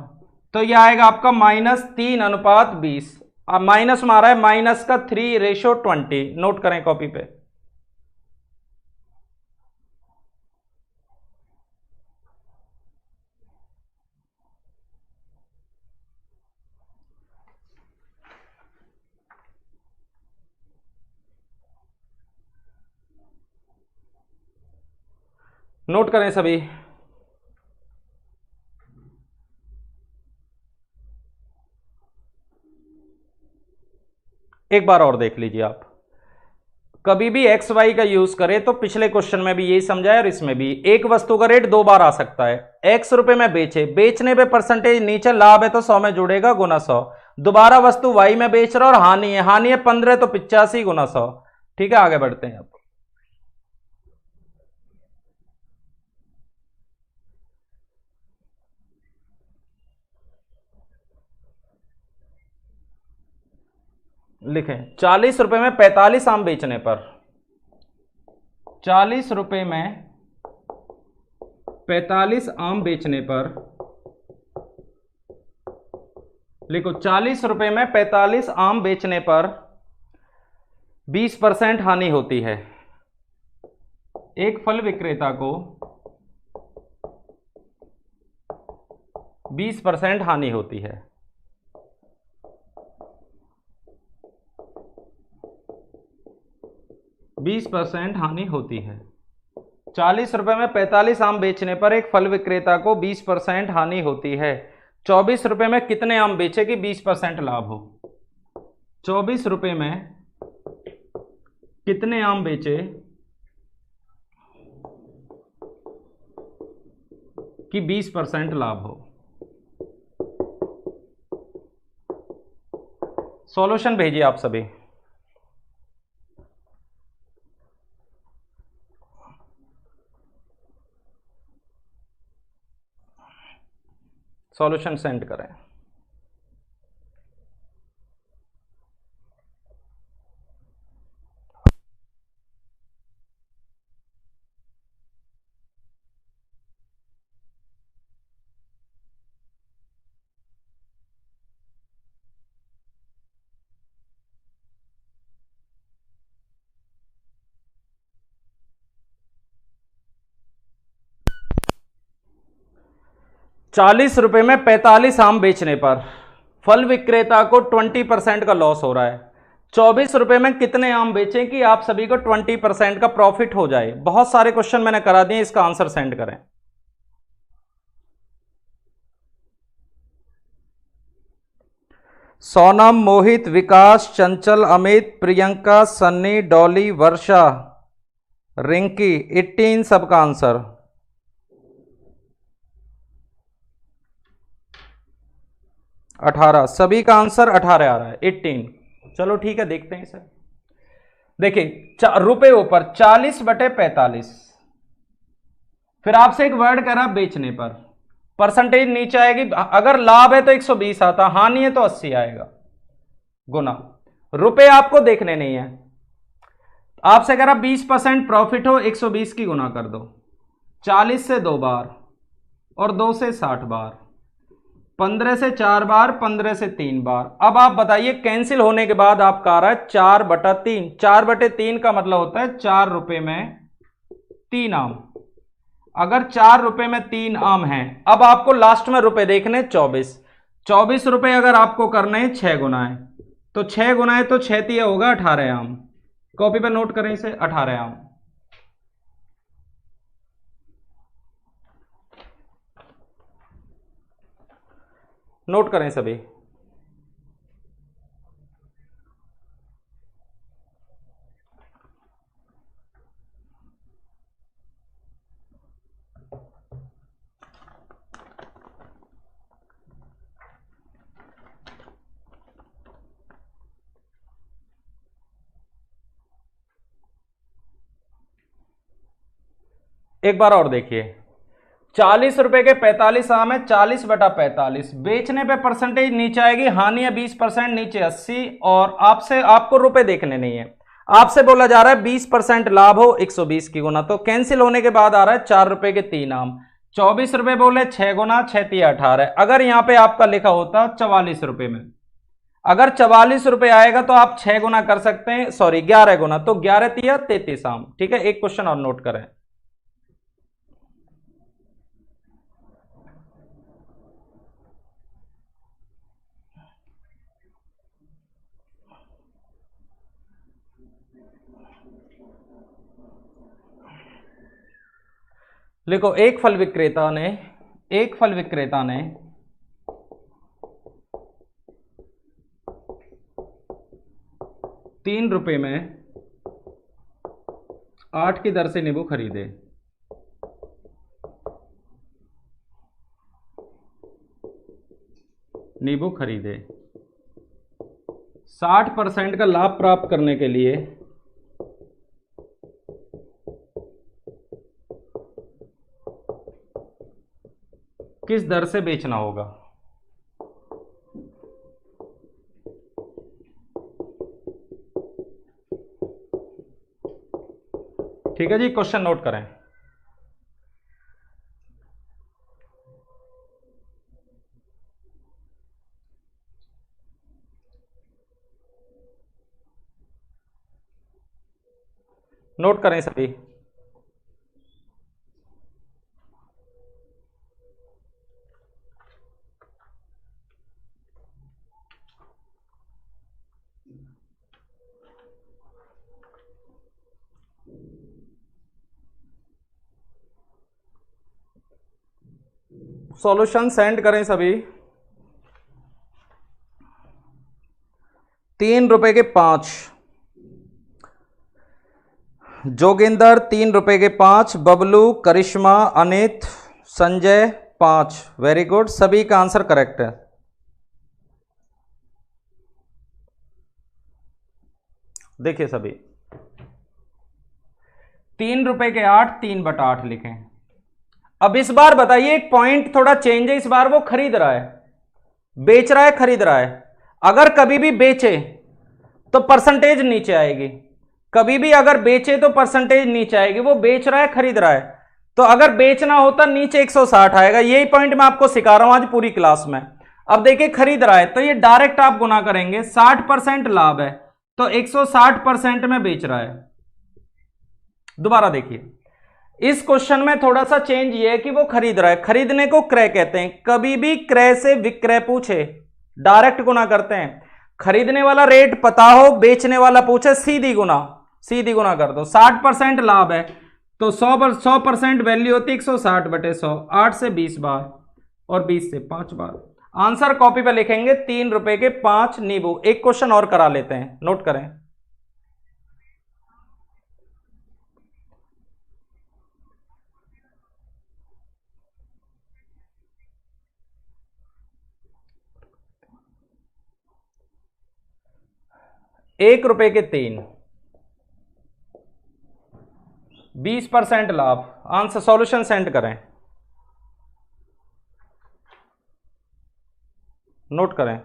तो यह आएगा आपका -3:20। अब माइनस मारा है, माइनस का 3:20। नोट करें कॉपी पे। नोट करें सभी। एक बार और देख लीजिए आप, कभी भी एक्स वाई का यूज करें तो पिछले क्वेश्चन में भी यही समझाया और इसमें भी, एक वस्तु का रेट 2 बार आ सकता है। एक्स रुपए में बेचने पे परसेंटेज नीचे लाभ है तो 100 में जुड़ेगा गुना 100। दोबारा वस्तु वाई में बेच रहा और हानि है 15 तो 85 गुना 100। ठीक है, आगे बढ़ते हैं अब। लिखें 40 रुपए में 45 आम बेचने पर, 40 रुपए में 45 आम बेचने पर, लिखो 40 रुपए में 45 आम बेचने पर 20% हानि होती है। एक फल विक्रेता को 20% हानि होती है। 20% हानि होती है। 40 रुपए में 45 आम बेचने पर एक फल विक्रेता को 20% हानि होती है। 24 रुपए में कितने आम बेचे कि 20% लाभ हो? 24 रुपए में कितने आम बेचे कि 20% लाभ हो? सॉल्यूशन भेजिए आप सभी। सॉल्यूशन सेंड करें। ₹40 में 45 आम बेचने पर फल विक्रेता को 20% का लॉस हो रहा है। 24 रुपए में कितने आम बेचें कि आप सभी को 20% का प्रॉफिट हो जाए? बहुत सारे क्वेश्चन मैंने करा दिए, इसका आंसर सेंड करें। सोनम, मोहित, विकास, चंचल, अमित, प्रियंका, सन्नी, डॉली, वर्षा, रिंकी, 18 सबका आंसर। अठारह, सभी का आंसर 18 आ रहा है, 18। चलो ठीक है, देखते हैं इसे। देखिए रुपए ऊपर 40/45, फिर आपसे एक वर्ड करा बेचने पर, परसेंटेज नीचे आएगी। अगर लाभ है तो 120 आता, हानि है तो 80 आएगा, गुना। रुपए आपको देखने नहीं है, आपसे कह रहा 20% प्रॉफिट हो, 120 की गुना कर दो। 40 से 2 बार और 2 से 60 बार, 15 से 4 बार, 15 से 3 बार। अब आप बताइए कैंसिल होने के बाद आपका आ रहा है 4/3। 4/3 का मतलब होता है 4 रुपए में 3 आम। अगर 4 रुपए में 3 आम हैं, अब आपको लास्ट में रुपए देखने 24। 24 रुपए अगर आपको करने हैं 6 गुना है, तो 6 गुना है तो 6 तिया होगा 18 आम। कॉपी पे नोट करें इसे, 18 आम। नोट करें सभी। एक बार और देखिए, 40 रुपए के 45 आम है, 40/45 बेचने पे परसेंटेज नीचे आएगी, हानि है 20%, नीचे 80। और आपको रुपए देखने नहीं है, आपसे बोला जा रहा है 20% लाभ हो, 120 की गुना। तो कैंसिल होने के बाद आ रहा है 4 रुपए के 3 आम। 24 रुपए बोले 6 गुना, 6 तिया 18। अगर यहां पे आपका लिखा होता 44 रुपए में, अगर 44 रुपए आएगा तो आप 6 गुना कर सकते हैं, सॉरी 11 गुना, तो 11 तिया 33 आम। ठीक है, एक क्वेश्चन और नोट करें। देखो, एक फल विक्रेता ने 3 रुपए में 8 की दर से नींबू खरीदे। नींबू खरीदे 60% का लाभ प्राप्त करने के लिए किस दर से बेचना होगा? ठीक है जी, क्वेश्चन नोट करें। नोट करें सभी। सॉल्यूशन सेंड करें सभी। 3 रुपए के 5, जोगिंदर 3 रुपए के 5, बबलू, करिश्मा, अनित, संजय 5। वेरी गुड, सभी का आंसर करेक्ट है। देखिए सभी 3 रुपए के 8, 3/8 लिखें। अब इस बार बताइए, एक पॉइंट थोड़ा चेंज है, इस बार वो खरीद रहा है, बेच रहा है, खरीद रहा है। अगर कभी भी बेचे तो परसेंटेज नीचे आएगी, कभी भी अगर बेचे तो परसेंटेज नीचे आएगी। वो बेच रहा है, खरीद रहा है, तो अगर बेचना होता नीचे 160 आएगा। यही पॉइंट मैं आपको सिखा रहा हूं आज पूरी क्लास में। अब देखिए खरीद रहा है तो ये डायरेक्ट आप गुना करेंगे, 60% लाभ है तो 160% में बेच रहा है। दोबारा देखिए, इस क्वेश्चन में थोड़ा सा चेंज ये है कि वो खरीद रहा है, खरीदने को क्रय कहते हैं। कभी भी क्रय से विक्रय पूछे डायरेक्ट गुना करते हैं। खरीदने वाला रेट पता हो, बेचने वाला पूछे, सीधी गुना कर दो। 60% लाभ है तो 100% वैल्यू होती है 160/100। 8 से 20 बार और 20 से 5 बार। आंसर कॉपी पे लिखेंगे 3 रुपए के 5 नींबू। एक क्वेश्चन और करा लेते हैं, नोट करें। ₹1 के 3, 20% लाभ। आंसर सॉल्यूशन सेंड करें, नोट करें।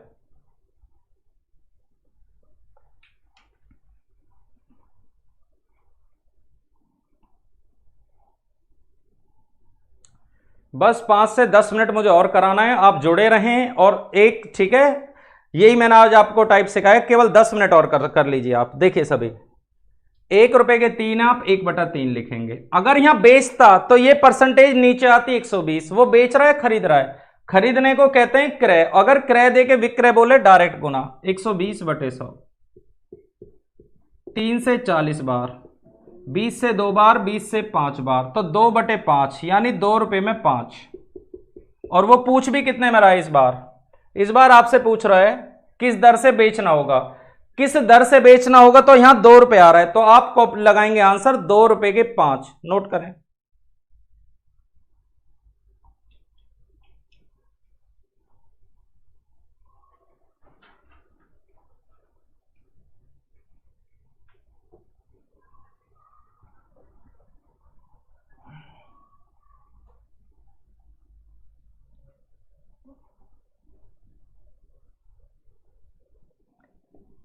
बस 5 से 10 मिनट मुझे और कराना है, आप जुड़े रहें। और एक ठीक है, यही मैंने आज आपको टाइप सिखाया, केवल 10 मिनट और कर लीजिए आप। देखिए सभी ₹1 के 3 आप 1/3 लिखेंगे। अगर यहां बेचता तो ये परसेंटेज नीचे आती 120। वो बेच रहा है, खरीद रहा है, खरीदने को कहते हैं क्रय। अगर क्रय देके विक्रय बोले डायरेक्ट गुना, 120/100। 3 से 40 बार, 20 से 2 बार, 20 से 5 बार, तो 2/5 यानी ₹2 में 5। और वो पूछ भी कितने में रहा है इस बार आपसे पूछ रहा है किस दर से बेचना होगा। किस दर से बेचना होगा तो यहां ₹2 आ रहा है, तो आप लगाएंगे आंसर ₹2 के 5। नोट करें।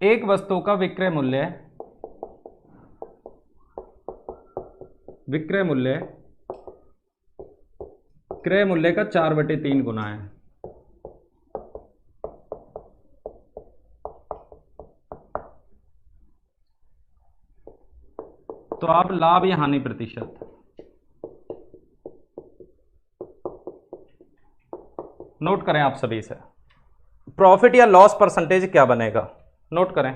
एक वस्तु का विक्रय मूल्य क्रय मूल्य का 4/3 गुना है। तो आप लाभ या हानि प्रतिशत नोट करें। आप सभी से प्रॉफिट या लॉस परसेंटेज क्या बनेगा, नोट करें।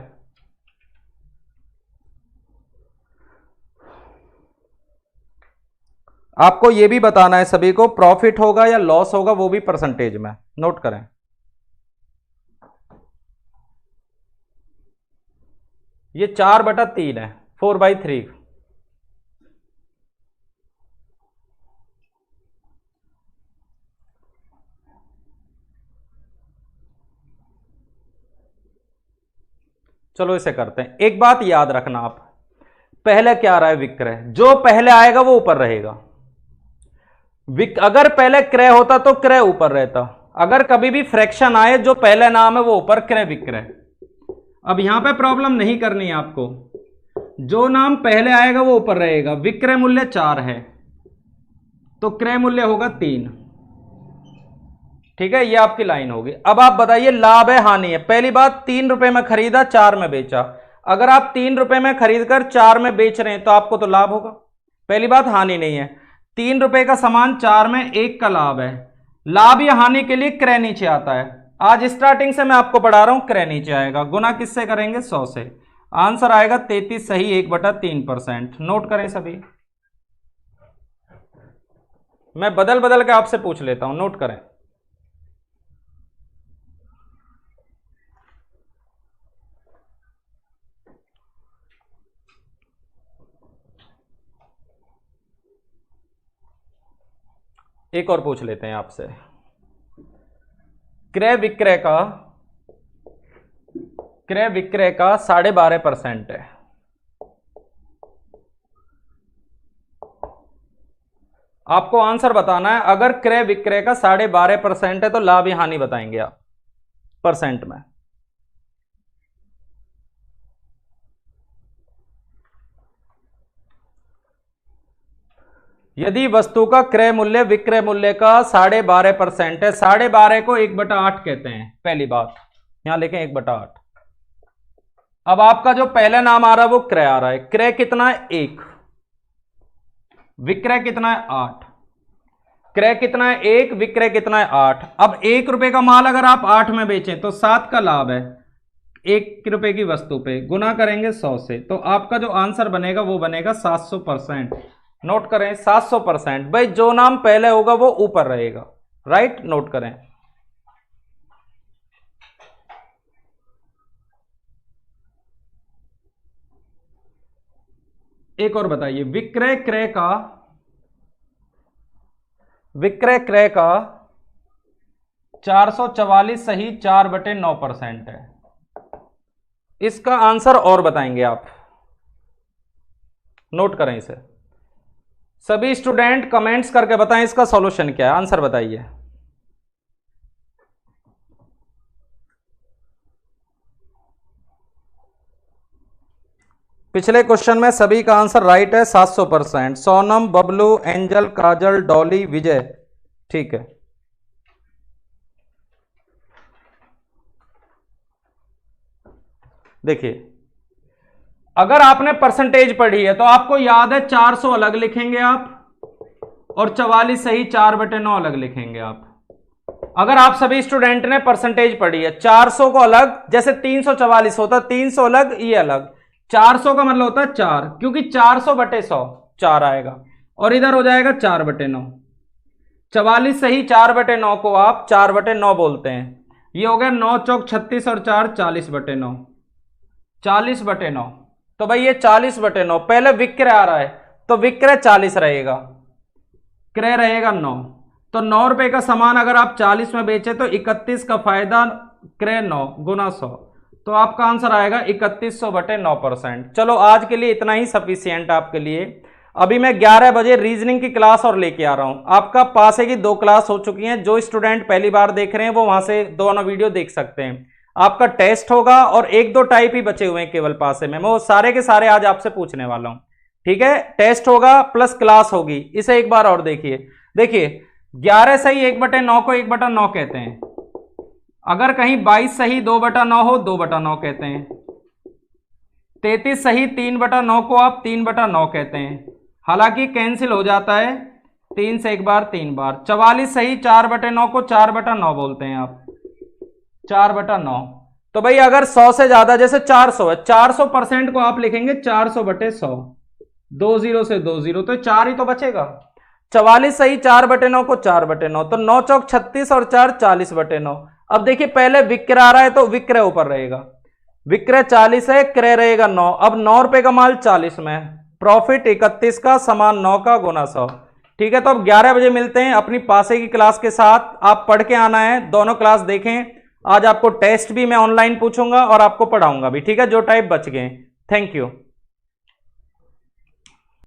आपको यह भी बताना है सभी को, प्रॉफिट होगा या लॉस होगा वो भी परसेंटेज में। नोट करें। ये 4/3 है, 4/3। चलो इसे करते हैं। एक बात याद रखना आप, पहले क्या आ रहा है विक्रय, जो पहले आएगा वो ऊपर रहेगा। अगर पहले क्रय होता तो क्रय ऊपर रहता। अगर कभी भी फ्रैक्शन आए जो पहले नाम है वो ऊपर, क्रय विक्रय। अब यहां पे प्रॉब्लम नहीं करनी है आपको, जो नाम पहले आएगा वो ऊपर रहेगा। विक्रय मूल्य 4 है तो क्रय मूल्य होगा 3। ठीक है, ये आपकी लाइन होगी। अब आप बताइए लाभ है हानि है। पहली बात, 3 रुपए में खरीदा, 4 में बेचा। अगर आप 3 रुपए में खरीद कर 4 में बेच रहे हैं तो आपको तो लाभ होगा। पहली बात, हानि नहीं है। 3 रुपए का सामान 4 में 1 का लाभ है। लाभ या हानि के लिए क्रय नीचे आता है। आज स्टार्टिंग से मैं आपको पढ़ा रहा हूं, क्रय नीचे आएगा। गुना किससे करेंगे, 100 से। आंसर आएगा 33 सही, 1/3%। नोट करें सभी। मैं बदल बदल के आपसे पूछ लेता हूं, नोट करें। एक और पूछ लेते हैं आपसे। क्रय विक्रय का 12.5% है। आपको आंसर बताना है। अगर क्रय विक्रय का 12.5% है तो लाभ या हानि बताएंगे आप परसेंट में। यदि वस्तु का क्रय मूल्य विक्रय मूल्य का 12.5% है, 12.5 को 1/8 कहते हैं। पहली बात यहां लिखें 1/8। अब आपका जो पहला नाम आ रहा है वो क्रय आ रहा है। क्रय कितना है? 1। विक्रय कितना है? 8। क्रय कितना है? 1। विक्रय कितना है? 8। अब 1 रुपए का माल अगर आप 8 में बेचें तो 7 का लाभ है। 1 रुपए की वस्तु पे गुना करेंगे 100 से, तो आपका जो आंसर बनेगा वो बनेगा 700%। नोट करें 700%। भाई जो नाम पहले होगा वो ऊपर रहेगा, राइट? नोट करें। एक और बताइए, विक्रय क्रय का 444 सही 4/9% है। इसका आंसर और बताएंगे आप, नोट करें इसे। सभी स्टूडेंट कमेंट्स करके बताएं इसका सॉल्यूशन क्या है, आंसर बताइए। पिछले क्वेश्चन में सभी का आंसर राइट है 700%। सोनम, बबलू, एंजल, काजल, डॉली, विजय, ठीक है। देखिए, अगर आपने परसेंटेज पढ़ी है तो आपको याद है 400 अलग लिखेंगे आप और 44 सही 4/9 अलग लिखेंगे आप। अगर आप सभी स्टूडेंट ने परसेंटेज पढ़ी है, 400 को अलग, जैसे 344 होता 300 अलग, ये अलग। 400 का मतलब होता है 4, क्योंकि 400/100 4 आएगा और इधर हो जाएगा 4/9। 44 सही 4/9 को आप 4/9 बोलते हैं। ये हो गया 9 चौक 36 और 4 40/9, 40/9। तो भाई ये 40/9। पहले विक्रय आ रहा है तो विक्रय 40 रहेगा, क्रय रहेगा 9। तो 9 रुपए का सामान अगर आप 40 में बेचे तो 31 का फायदा, क्रय 9 गुना 100, तो आपका आंसर आएगा 3100/9%। चलो आज के लिए इतना ही सफिशियंट आपके लिए। अभी मैं 11 बजे रीजनिंग की क्लास और लेके आ रहा हूं। आपका पासे की 2 क्लास हो चुकी हैं। जो स्टूडेंट पहली बार देख रहे हैं वो वहां से दोनों वीडियो देख सकते हैं। आपका टेस्ट होगा और 1-2 टाइप ही बचे हुए हैं केवल पासे में, मैं वो सारे के सारे आज आपसे पूछने वाला हूं, ठीक है? टेस्ट होगा प्लस क्लास होगी। इसे एक बार और देखिए। 11 सही 1/9 को 1/9 कहते हैं। अगर कहीं 22 सही 2/9 हो 2/9 कहते हैं। 33 सही 3/9 को आप 3/9 कहते हैं। हालांकि कैंसिल हो जाता है 3 से एक बार 3 बार। 44 सही 4/9 को 4/9 बोलते हैं आप, 4/9। तो भाई अगर 100 से ज्यादा, जैसे 400 है, 400% को आप लिखेंगे 400/100, 2 0 से 2 0, तो 4 ही तो बचेगा। 44 सही 4/9 को 4/9, तो 9 चौक 36 और 4 40/9। अब देखिए पहले विक्रय आ रहा है तो विक्रय ऊपर रहेगा, विक्रय 40 है, क्रय रहेगा 9। अब 9 रुपए का माल 40 में, प्रॉफिट 31 का, समान 9 का गुना 100, ठीक है? तो अब 11 बजे मिलते हैं अपनी पासे की क्लास के साथ। आप पढ़ के आना है, दोनों क्लास देखें। आज आपको टेस्ट भी मैं ऑनलाइन पूछूंगा और आपको पढ़ाऊंगा भी, ठीक है? जो टाइप बच गए। Thank you.